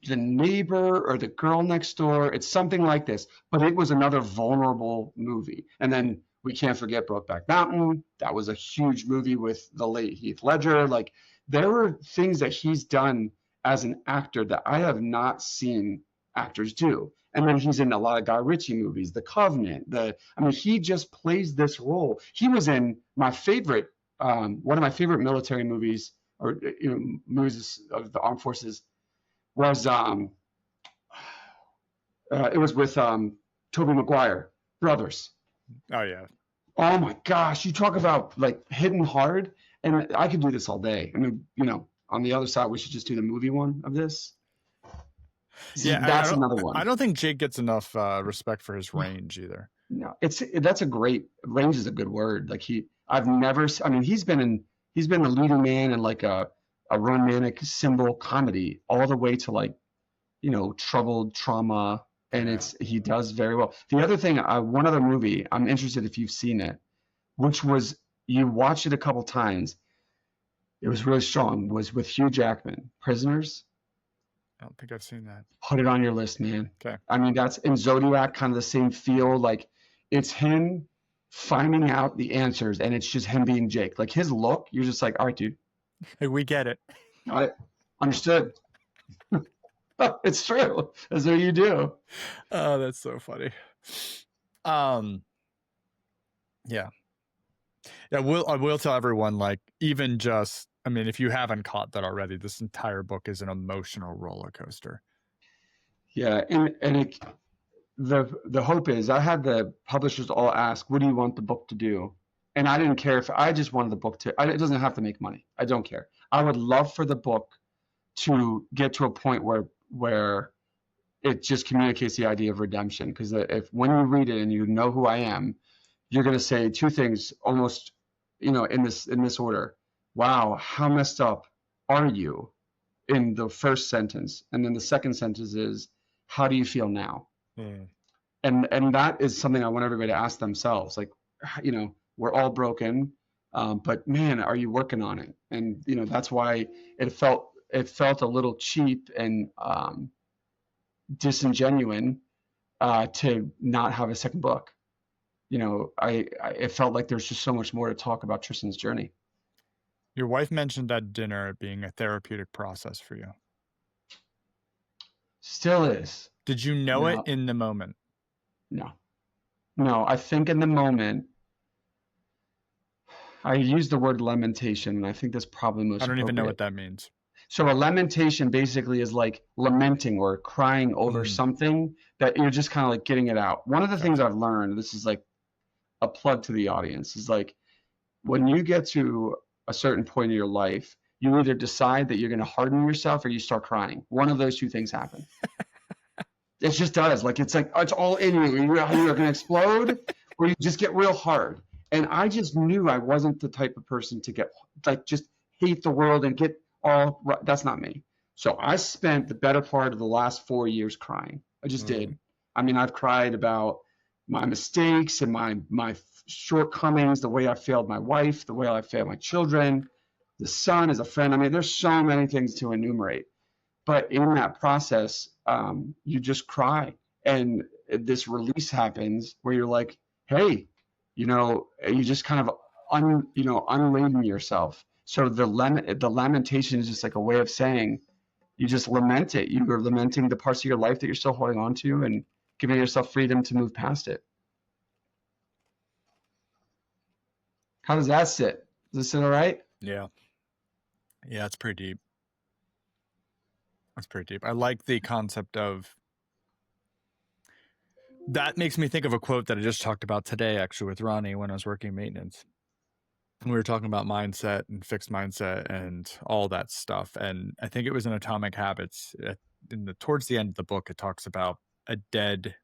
The Neighbor or The Girl Next Door. It's something like this, but it was another vulnerable movie. And then we can't forget Brokeback Mountain. That was a huge movie with the late Heath Ledger. Like there were things that he's done as an actor that I have not seen actors do. And then he's in a lot of Guy Ritchie movies, The Covenant. I mean, he just plays this role. He was in my favorite, one of my favorite military movies, or movies of the armed forces, was it was with Tobey Maguire, Brothers. Oh yeah. Oh my gosh, you talk about like hitting hard, and I could do this all day. I mean, on the other side, we should just do the movie one of this. See, Yeah, that's another I one. don't think Jake gets enough respect for his range either. No, that's a great range is a good word. Like I've never. I mean, he's been the leading man in like a romantic symbol comedy all the way to like troubled trauma, and Yeah. he does very well. The other thing, one other movie I'm interested if you've seen it, which was you watched it a couple times. It was really strong. Was with Hugh Jackman, Prisoners. I don't think I've seen that. Put it on your list, man. Okay. I mean, that's in Zodiac, kind of the same feel. Like it's him finding out the answers, and it's just him being Jake. Like his look, you're just like, all right, dude, Hey, we get it. got it, understood. It's true. That's what you do. Oh, that's so funny. Yeah. I will tell everyone, like, even just, I mean, if you haven't caught that already, this entire book is an emotional roller coaster. Yeah, and the hope is I had the publishers all ask, what do you want the book to do? And I didn't care if I just wanted the book it doesn't have to make money. I don't care. I would love for the book to get to a point where it just communicates the idea of redemption. Because if when you read it and you know who I am, you're going to say two things almost, in this order. Wow, how messed up are you? In the first sentence, and then the second sentence is, how do you feel now? Mm. And that is something I want everybody to ask themselves. Like, we're all broken, but man, are you working on it? And that's why it felt a little cheap and disingenuine to not have a second book. It felt like there's just so much more to talk about Tristan's journey. Your wife mentioned at dinner it being a therapeutic process for you. Still is. Did you know it in the moment? No. I think in the moment, I use the word lamentation, and I think that's probably most I don't even know appropriate. what that means. So a lamentation basically is like lamenting or crying over something that you're just kind of like getting it out. One of the things I've learned, this is like a plug to the audience, is like when you get to a certain point in your life, you either decide that you're going to harden yourself or you start crying. One of those two things happen. It just does. Like it's all in you. You're going to explode, or you just get real hard. And I just knew I wasn't the type of person to get like just hate the world and get all. That's not me. So I spent the better part of the last 4 years crying. I just did. I mean, I've cried about my mistakes and my shortcomings, the way I failed my wife, the way I failed my children, the son as a friend. I mean, there's so many things to enumerate. But in that process, you just cry, and this release happens where you're like, hey, you just kind of unladen yourself. So the lamentation is just like a way of saying you just lament it. You are lamenting the parts of your life that you're still holding on to and giving yourself freedom to move past it. How does that sit? Does it sit all right? Yeah. Yeah, it's pretty deep. That's pretty deep. I like the concept of that. Makes me think of a quote that I just talked about today, actually, with Ronnie when I was working maintenance. We were talking about mindset and fixed mindset and all that stuff. And I think it was in Atomic Habits. Towards the end of the book, it talks about a dead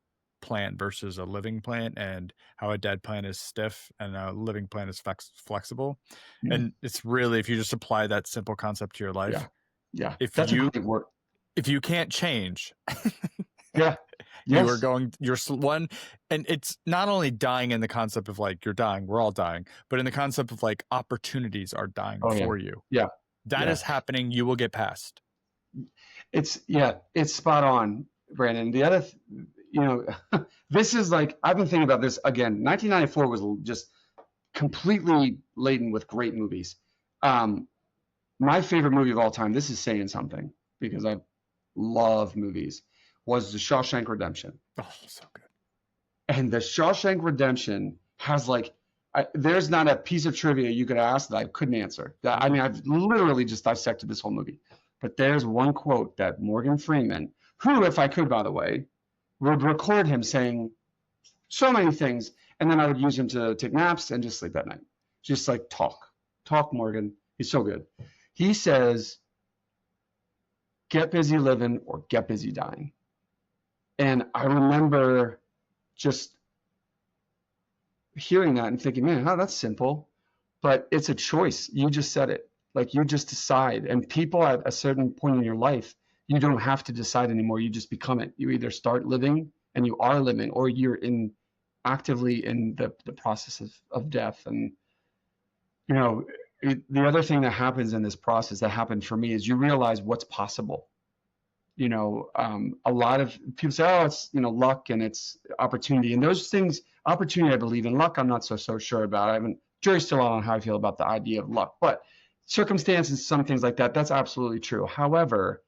plant versus a living plant, and how a dead plant is stiff and a living plant is flexible. Mm-hmm. And it's really, if you just apply that simple concept to your life, yeah, that's a great word. If you can't change, yeah, you're one, and it's not only dying in the concept of like you're dying, we're all dying, but in the concept of like opportunities are dying for you. Yeah, that is happening. You will get past. It's spot on, Brandon. The other, you know, this is like I've been thinking about this again. 1994 was just completely laden with great movies. Um, my favorite movie of all time. This is saying something because I love movies. Was The Shawshank Redemption. Oh, so good. And The Shawshank Redemption has like, there's not a piece of trivia you could ask that I couldn't answer. I mean, I've literally just dissected this whole movie. But there's one quote that Morgan Freeman, who, if I could, by the way, would record him saying so many things, and then I would use him to take naps and just sleep at night. Just like talk, Morgan. He's so good. He says, "Get busy living or get busy dying." And I remember just hearing that and thinking, man, that's simple, but it's a choice. You just said it. Like you just decide. And people at a certain point in your life, you don't have to decide anymore. You just become it. You either start living and you are living, or you're actively in the process of death. And, you know, the other thing that happens in this process that happened for me is you realize what's possible. You know, a lot of people say, oh, it's, you know, luck and it's opportunity. And those things, opportunity, I believe in. Luck, I'm not so sure about. I haven't, jury's still out on how I feel about the idea of luck. But circumstances, some things like that, that's absolutely true. However,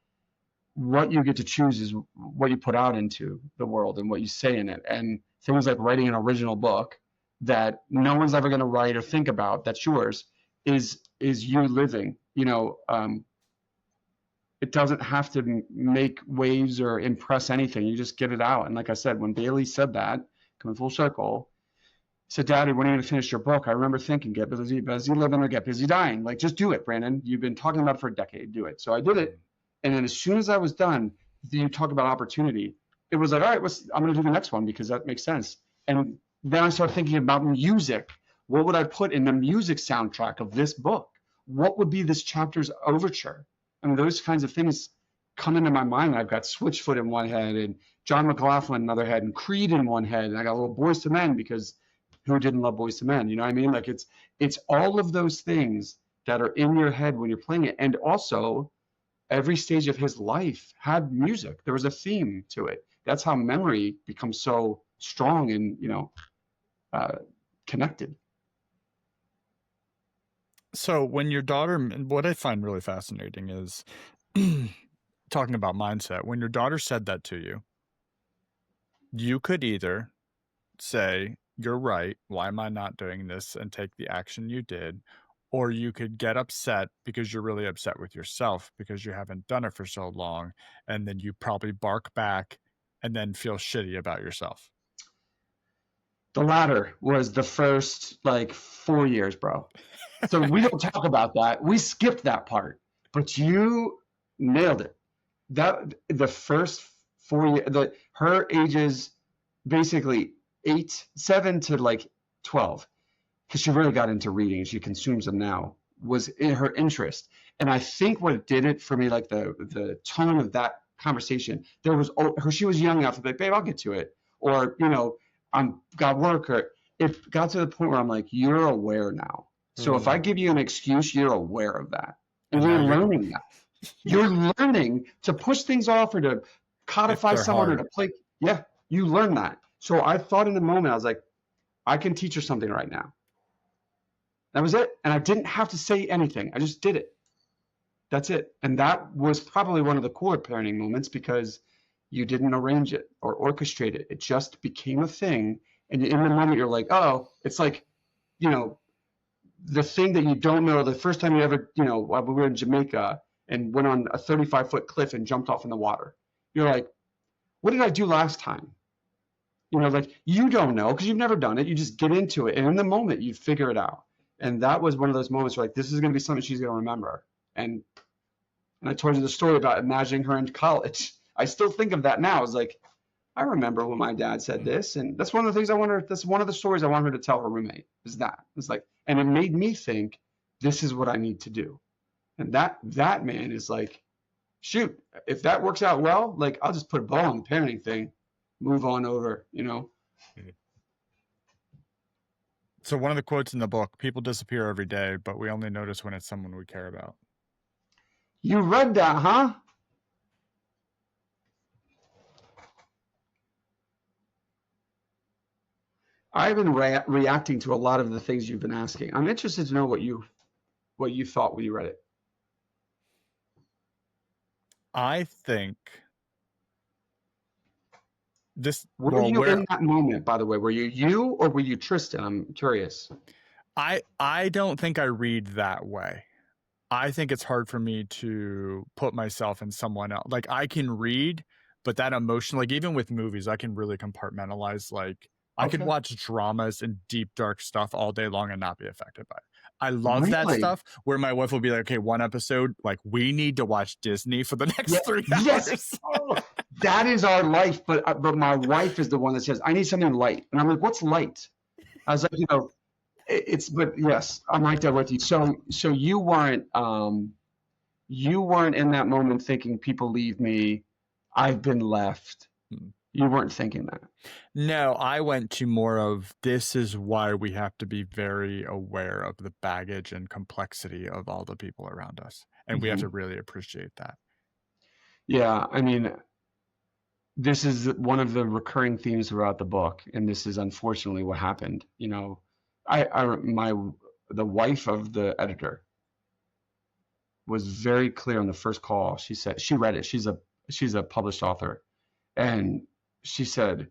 what you get to choose is what you put out into the world and what you say in it. And things like writing an original book that no one's ever going to write or think about, that's yours, is you living. You know, it doesn't have to make waves or impress anything. You just get it out. And like I said, when Bailey said that, coming full circle, he said, Daddy, when are you going to finish your book? I remember thinking, get busy living or get busy dying. Like, just do it, Brandon. You've been talking about it for a decade. Do it. So I did it. And then as soon as I was done, you talk about opportunity. It was like, all right, I'm going to do the next one because that makes sense. And then I started thinking about music. What would I put in the music soundtrack of this book? What would be this chapter's overture? I mean, those kinds of things come into my mind. I've got Switchfoot in one head and John McLaughlin in another head and Creed in one head. And I got a little Boys to Men because who didn't love Boys to Men? You know what I mean? Like it's all of those things that are in your head when you're playing it. And also every stage of his life had music. There was a theme to it. That's how memory becomes so strong and, you know, connected. So when your daughter, what I find really fascinating is talking about mindset. When your daughter said that to you, you could either say, you're right, why am I not doing this, and take the action you did, or you could get upset because you're really upset with yourself because you haven't done it for so long, and then you probably bark back and then feel shitty about yourself. The latter was the first like 4 years, bro. So we don't talk about that. We skipped that part, but you nailed it. That the first 4 years, her ages basically 7 to like 12, because she really got into reading. She consumes them now. Was in her interest, and I think what did it for me, like the tone of that conversation. There was she was young enough to be like, babe, I'll get to it, or you know, I'm got work, or it got to the point where I'm like, you're aware now. So if I give you an excuse, you're aware of that. And you're learning that. You're learning to push things off or to codify someone or to play. Yeah, you learn that. So I thought in the moment, I was like, I can teach her something right now. That was it. And I didn't have to say anything. I just did it. That's it. And that was probably one of the cooler parenting moments because you didn't arrange it or orchestrate it. It just became a thing. And in the moment, you're like, oh, it's like, you know, the thing that you don't know, the first time you ever, you know, we were in Jamaica and went on a 35-foot cliff and jumped off in the water. You're like, what did I do last time? You know, like you don't know because you've never done it. You just get into it. And in the moment, you figure it out. And that was one of those moments where like, this is going to be something she's going to remember. And I told you the story about imagining her in college. I still think of that now. I was like, I remember when my dad said this. And that's one of the things I want her, that's one of the stories I want her to tell her roommate is that. It's like, and it made me think, this is what I need to do. And that man is like, shoot, if that works out well, like I'll just put a bow on the parenting thing, move on over, you know? So one of the quotes in the book, people disappear every day, but we only notice when it's someone we care about. You read that, huh? I've been reacting to a lot of the things you've been asking. I'm interested to know what you thought when you read it. I think this, Were well, you where in that moment, by the way? Were you or were you Tristan? I'm curious. I don't think I read that way. I think it's hard for me to put myself in someone else. Like I can read, but that emotion, like even with movies, I can really compartmentalize. Like I could Okay. watch dramas and deep dark stuff all day long and not be affected by it. I love that Really? stuff where my wife will be like, okay, one episode, like we need to watch Disney for the Yeah. next 3 Yes. hours. Oh, that is our life. But my wife is the one that says, I need something light. And I'm like, what's light? I was like, but yes, I'm right there with you. So you weren't in that moment thinking people leave me. I've been left. You weren't thinking that. No, I went to more of this is why we have to be very aware of the baggage and complexity of all the people around us. And we have to Mhm. really appreciate that. Yeah, I mean, this is one of the recurring themes throughout the book, and this is unfortunately what happened. The wife of the editor was very clear on the first call. She said she read it. She's a published author, and she said,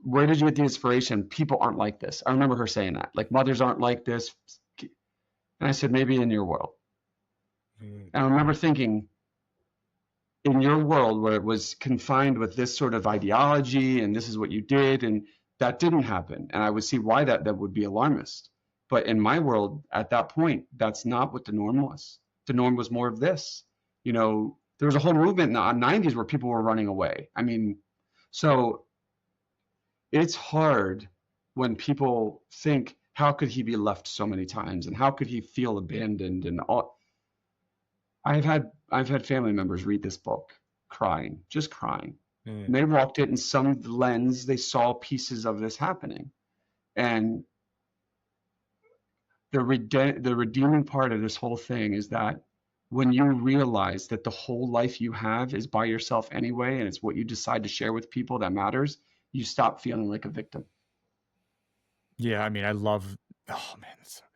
"Where did you get the inspiration? People aren't like this." I remember her saying that, like mothers aren't like this. And I said, maybe in your world. And I remember thinking, in your world where it was confined with this sort of ideology and this is what you did, and that didn't happen, and I would see why that would be alarmist. But in my world at that point, that's not what the norm was. The norm was more of this. There was a whole movement in the 90s where people were running away. I mean, so it's hard when people think, how could he be left so many times, and how could he feel abandoned and all. I've had family members read this book crying, just crying. And they walked it in some lens, they saw pieces of this happening. And the redeeming part of this whole thing is that when you realize that the whole life you have is by yourself anyway, and it's what you decide to share with people that matters, you stop feeling like a victim. Yeah, I mean, I love, oh man, that's so good.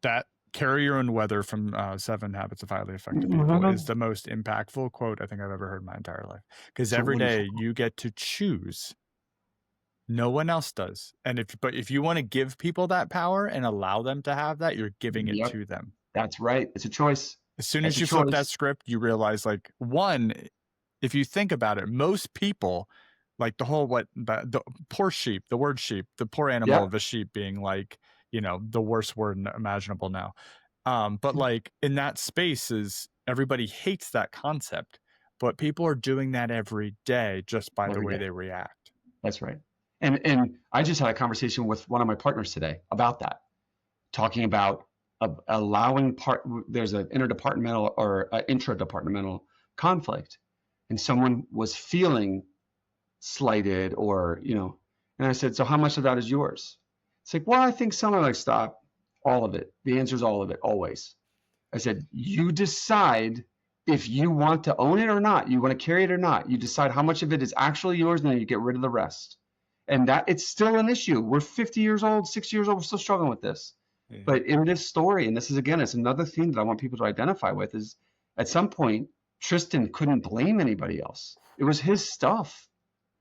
That carry your own weather from 7 Habits of Highly Effective People is the most impactful quote I think I've ever heard in my entire life. Because It's a every wonderful day quote. you get to choose. No one else does. But if you want to give people that power and allow them to have that, you're giving it Yep, to them. that's right. It's a choice. As soon It's as a you flip that choice. script, you realize, like, one, if you think about it, most people, like the whole the poor sheep, the word sheep, the poor animal Yep. of a sheep being like, the worst word imaginable now. But like in that space is everybody hates that concept, but people are doing that every day just by the Every way day. they react. That's right. And I just had a conversation with one of my partners today about that, talking about allowing there's an interdepartmental or intradepartmental conflict, and someone was feeling slighted and I said, so how much of that is yours? It's like, well, I think some of it. Stop. All of it. The answer is all of it, always. I said, you decide if you want to own it or not, you want to carry it or not. You decide how much of it is actually yours, and then you get rid of the rest. And that it's still an issue. We're 50 years old, 60 years old, we're still struggling with this. But in this story, and this is again, it's another theme that I want people to identify with, is at some point, Tristan couldn't blame anybody else. It was his stuff.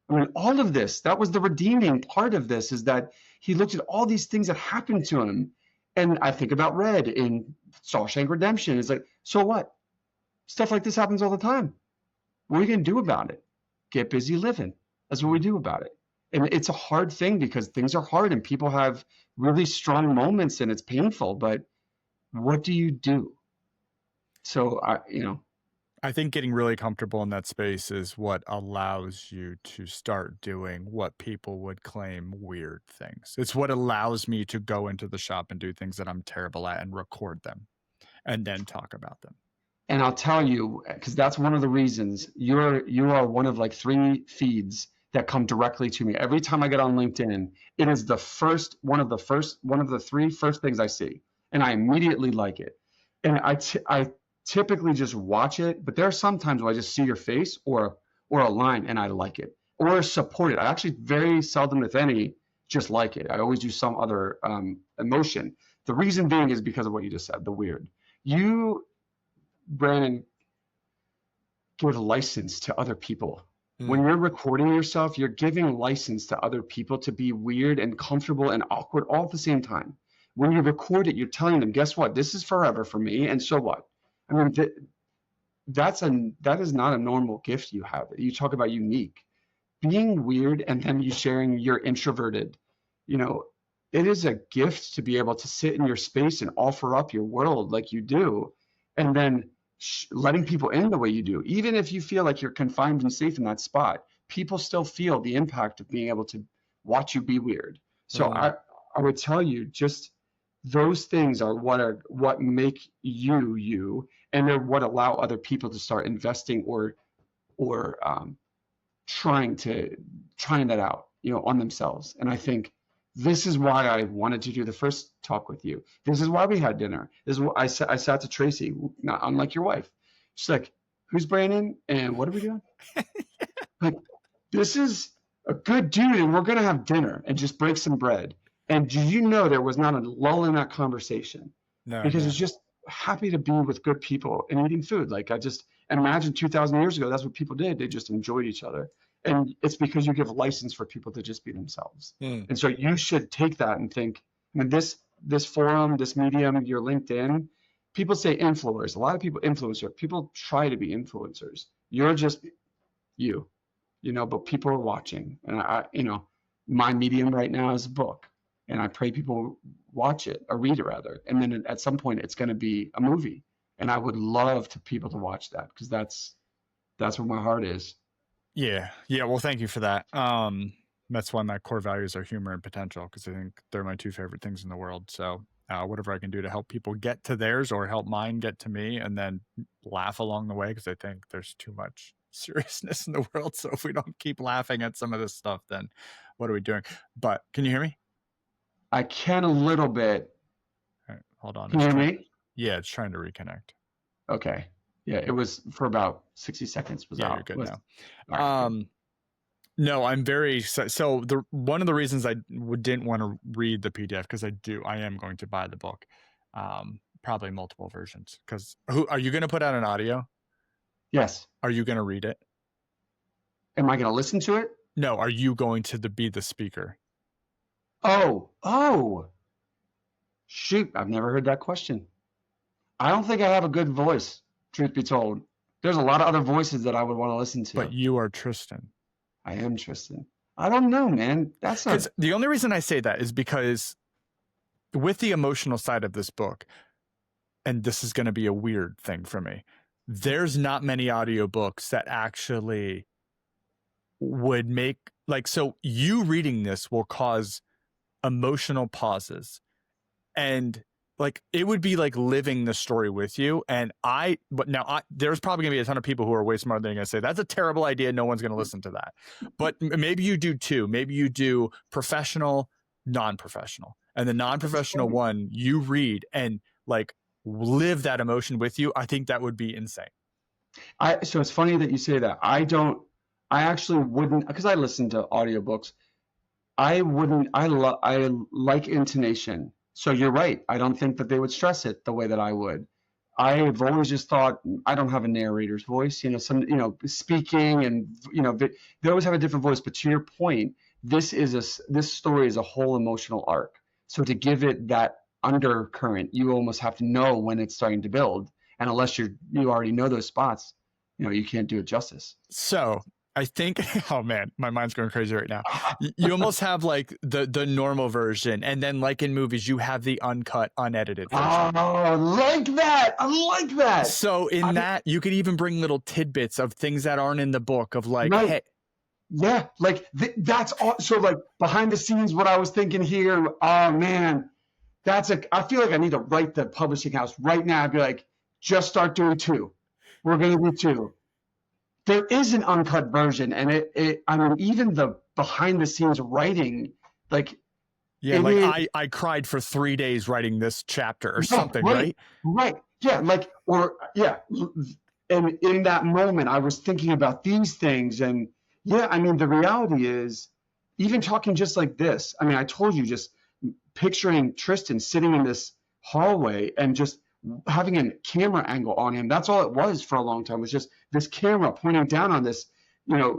I mean, all of this, that was the redeeming part of this, is that he looked at all these things that happened to him. And I think about Red in Shawshank Redemption. It's like, so what? Stuff like this happens all the time. What are you going to do about it? Get busy living. That's what we do about it. And it's a hard thing because things are hard and people have really strong moments and it's painful, but what do you do? So, I think getting really comfortable in that space is what allows you to start doing what people would claim weird things. It's what allows me to go into the shop and do things that I'm terrible at and record them and then talk about them. and I'll tell you, because that's one of the reasons you are one of like 3 feeds that come directly to me. Every time I get on LinkedIn, it is one of the 3 first things I see, and I immediately like it. And I typically just watch it, but there are some times where I just see your face or a line and I like it or support it. I actually very seldom, if any, just like it. I always do some other emotion. The reason being is because of what you just said, the weird. You, Brandon, give license to other people. When Mm. you're recording yourself, you're giving license to other people to be weird and comfortable and awkward all at the same time. When you record it, you're telling them, guess what? This is forever for me. And so what? I mean, that is not a normal gift you have. You talk about unique. Being weird and then you sharing you're introverted, you know, it is a gift to be able to sit in your space and offer up your world like you do, and then letting people in the way you do. Even if you feel like you're confined and safe in that spot, people still feel the impact of being able to watch you be weird. So Mm. I would tell you, just those things are what make you you, and they're what allow other people to start investing or trying that out, you know, on themselves. And I think this is why I wanted to do the first talk with you. This is why we had dinner. This is what I sat to Tracy, not unlike your wife. She's like, "Who's Brandon? And what are we doing?" Like, this is a good dude, and we're gonna have dinner and just break some bread. And do you know there was not a lull in that conversation? No, Because no. it's just happy to be with good people and eating food. Like, I just imagine 2,000 years ago, that's what people did. They just enjoyed each other. And it's because you give license for people to just be themselves. Mm. And so you should take that and think, I mean, this forum, this medium, your LinkedIn, people say influencers. A lot of people influencer. People try to be influencers. You're just you, you know, but people are watching. And you know, my medium right now is a book. And I pray people watch it or read it rather. And then at some point it's going to be a movie. And I would love to people to watch that because that's where my heart is. Yeah. Yeah. Well, thank you for that. That's one of my core values are humor and potential because I think they're my two favorite things in the world. So, whatever I can do to help people get to theirs or help mine get to me and then laugh along the way because I think there's too much seriousness in the world. So, if we don't keep laughing at some of this stuff, then what are we doing? But can you hear me? I can a little bit. All right, hold on. Can you hear me? Yeah, it's trying to reconnect. Okay. Yeah, it was for about 60 seconds was Yeah, you're out. good Was now. all right, good. No, I'm very so the one of the reasons I didn't want to read the PDF because I am going to buy the book, probably multiple versions. Because who are you going to put out an audio? Yes. Are you going to read it? Am I going to listen to it? No, are you going to be the speaker? Oh, shoot. I've never heard that question. I don't think I have a good voice, truth be told. There's a lot of other voices that I would want to listen But to. you are Tristan. I am Tristan. I don't know, man. That's Because not. the only reason I say that is because with the emotional side of this book, and this is going to be a weird thing for me, there's not many audiobooks that actually would make like so you reading this will cause emotional pauses and like it would be like living the story with you and there's probably gonna be a ton of people who are way smarter than you gonna say that's a terrible idea, no one's gonna listen to that, but maybe you do too. Maybe you do professional, non-professional, and the non-professional one you read and like live that emotion with you. I think that would be insane. So it's funny that you say that. I actually wouldn't, because I listen to audiobooks. I wouldn't, I like intonation. So you're right. I don't think that they would stress it the way that I would. I've always just thought I don't have a narrator's voice, you know, speaking and, you know, they always have a different voice. But to your point, this story is a whole emotional arc. So to give it that undercurrent, you almost have to know when it's starting to build. And unless you already know those spots, you know, you can't do it justice. So I think, oh man, my mind's going crazy right now. You almost have like the normal version, and then like in movies, you have the uncut, unedited version. Oh, I like that. I like that. So in that, you could even bring little tidbits of things that aren't in the book of like, right. hey, yeah, like that's all. So like behind the scenes, what I was thinking here. Oh man, I feel like I need to write the publishing house right now. I'd be like, just start doing 2. We're gonna do 2. There is an uncut version, and I mean, even the behind the scenes writing, like, yeah, like I cried for 3 days writing this chapter or something, right? Right. Yeah. Like, or yeah. And in that moment, I was thinking about these things, and yeah, I mean, the reality is, even talking just like this. I mean, I told you, just picturing Tristan sitting in this hallway and just having a camera angle on him. That's all it was for a long time, was just this camera pointing down on this,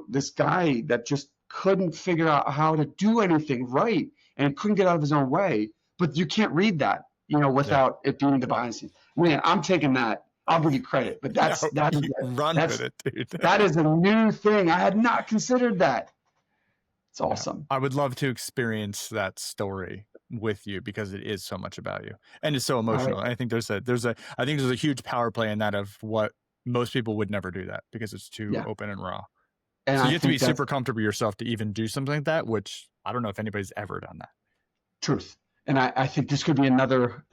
this guy that just couldn't figure out how to do anything right and couldn't get out of his own way. But you can't read that, without it being the behind the scenes. Man, I'm taking that. I'll give you credit, but run with it, dude. That is a new thing. I had not considered that. It's awesome. I would love to experience that story with you, because it is so much about you and it's so emotional. Right. I think there's a huge power play in that, of what most people would never do that, because it's too open and raw. And so you have to be super comfortable yourself to even do something like that, which I don't know if anybody's ever done that. Truth. And I think this could be another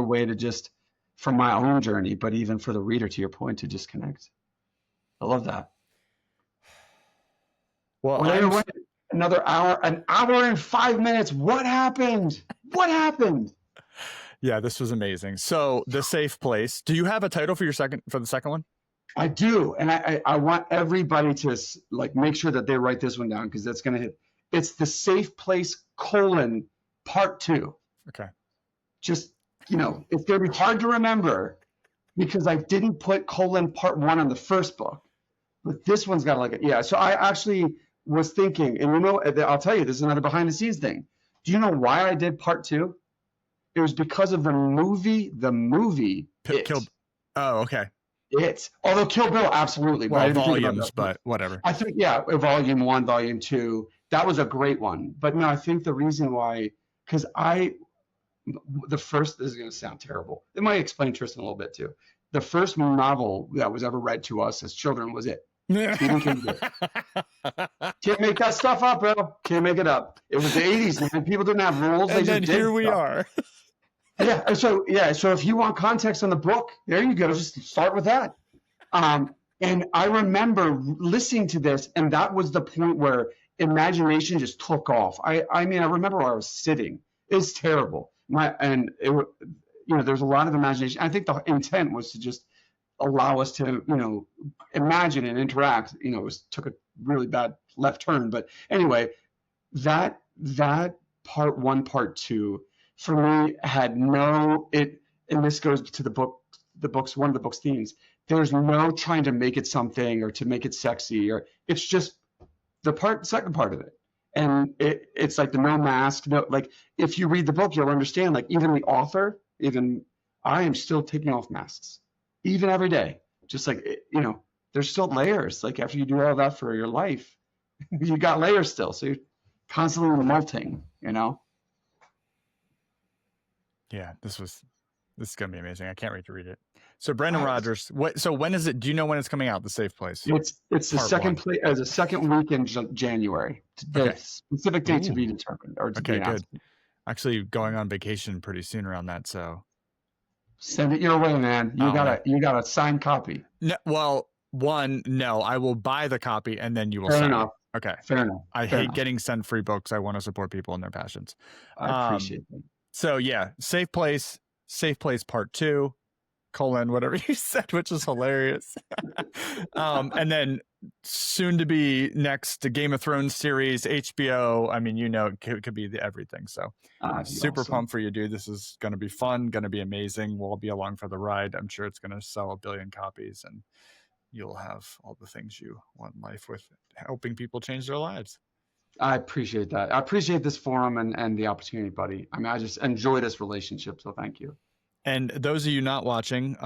way to just, from my own journey, but even for the reader, to your point, to just connect. I love that. Well, another hour, an hour and 5 minutes. What happened? What happened? Yeah, this was amazing. So, The Safe Place. Do you have a title for the second one? I do, and I want everybody to make sure that they write this one down, because that's going to hit. It's The Safe Place: Part 2. Okay. Just it's going to be hard to remember, because I didn't put Part 1 on the first book, but this one's got yeah. So I actually was thinking, and I'll tell you, this is another behind the scenes thing. Do you know why I did Part 2? It was because of the movie. Oh, okay. Although Kill Bill, absolutely. Well, volumes, but whatever. I think, Volume 1, Volume 2, that was a great one. But no, I think the reason why, because this is going to sound terrible. It might explain Tristan a little bit too. The first novel that was ever read to us as children was it. Stephen King did. Can't make that stuff up, bro. Can't make it up. It was the 80s, man. People didn't have rules. And then here we are. Yeah. So if you want context on the book, there you go. Just start with that. And I remember listening to this, and that was the point where imagination just took off. I remember where I was sitting. It was terrible. There's a lot of imagination. I think the intent was to just allow us to, imagine and interact. It took a really bad left turn. But anyway, that Part 1, Part 2, for me had and this goes to one of the book's themes. There's no trying to make it something or to make it sexy, or it's just the second part of it. And it's like the no mask, if you read the book, you'll understand, even the author, I am still taking off masks, even every day. Just there's still layers. After you do all that for your life, you got layers still. So you're constantly melting, Yeah, this is going to be amazing. I can't wait to read it. So Brandon Rogers, so when is it? Do you know when it's coming out, The Safe Place? It's the second week in January. The specific date to be determined. Okay, good. Actually going on vacation pretty soon around that, so send it your way, man. You got a signed copy. No, well, no, I will buy the copy and then you will sign it. Okay. Fair enough. I hate getting sent free books. I want to support people in their passions. I appreciate that. So yeah, Safe Place Part 2, whatever you said, which is hilarious. And then soon to be next, the Game of Thrones series, HBO. It could be everything. So super pumped for you, dude. This is going to be fun, going to be amazing. We'll be along for the ride. I'm sure it's going to sell 1 billion copies, and you'll have all the things you want in life with helping people change their lives. I appreciate that. I appreciate this forum and the opportunity, buddy. I just enjoy this relationship, so thank you. And those of you not watching,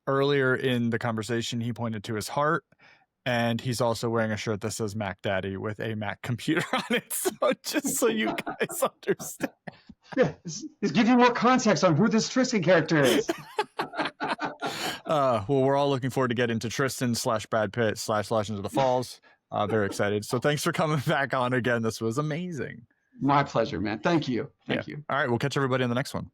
earlier in the conversation, he pointed to his heart, and he's also wearing a shirt that says Mac Daddy with a Mac computer on it. So just so you guys understand. Yeah, just give you more context on who this Tristan character is. Well, we're all looking forward to get into Tristan / Brad Pitt / Legends of the Falls. Very excited. So thanks for coming back on again. This was amazing. My pleasure, man. Thank you. Thank you. All right. We'll catch everybody in the next one.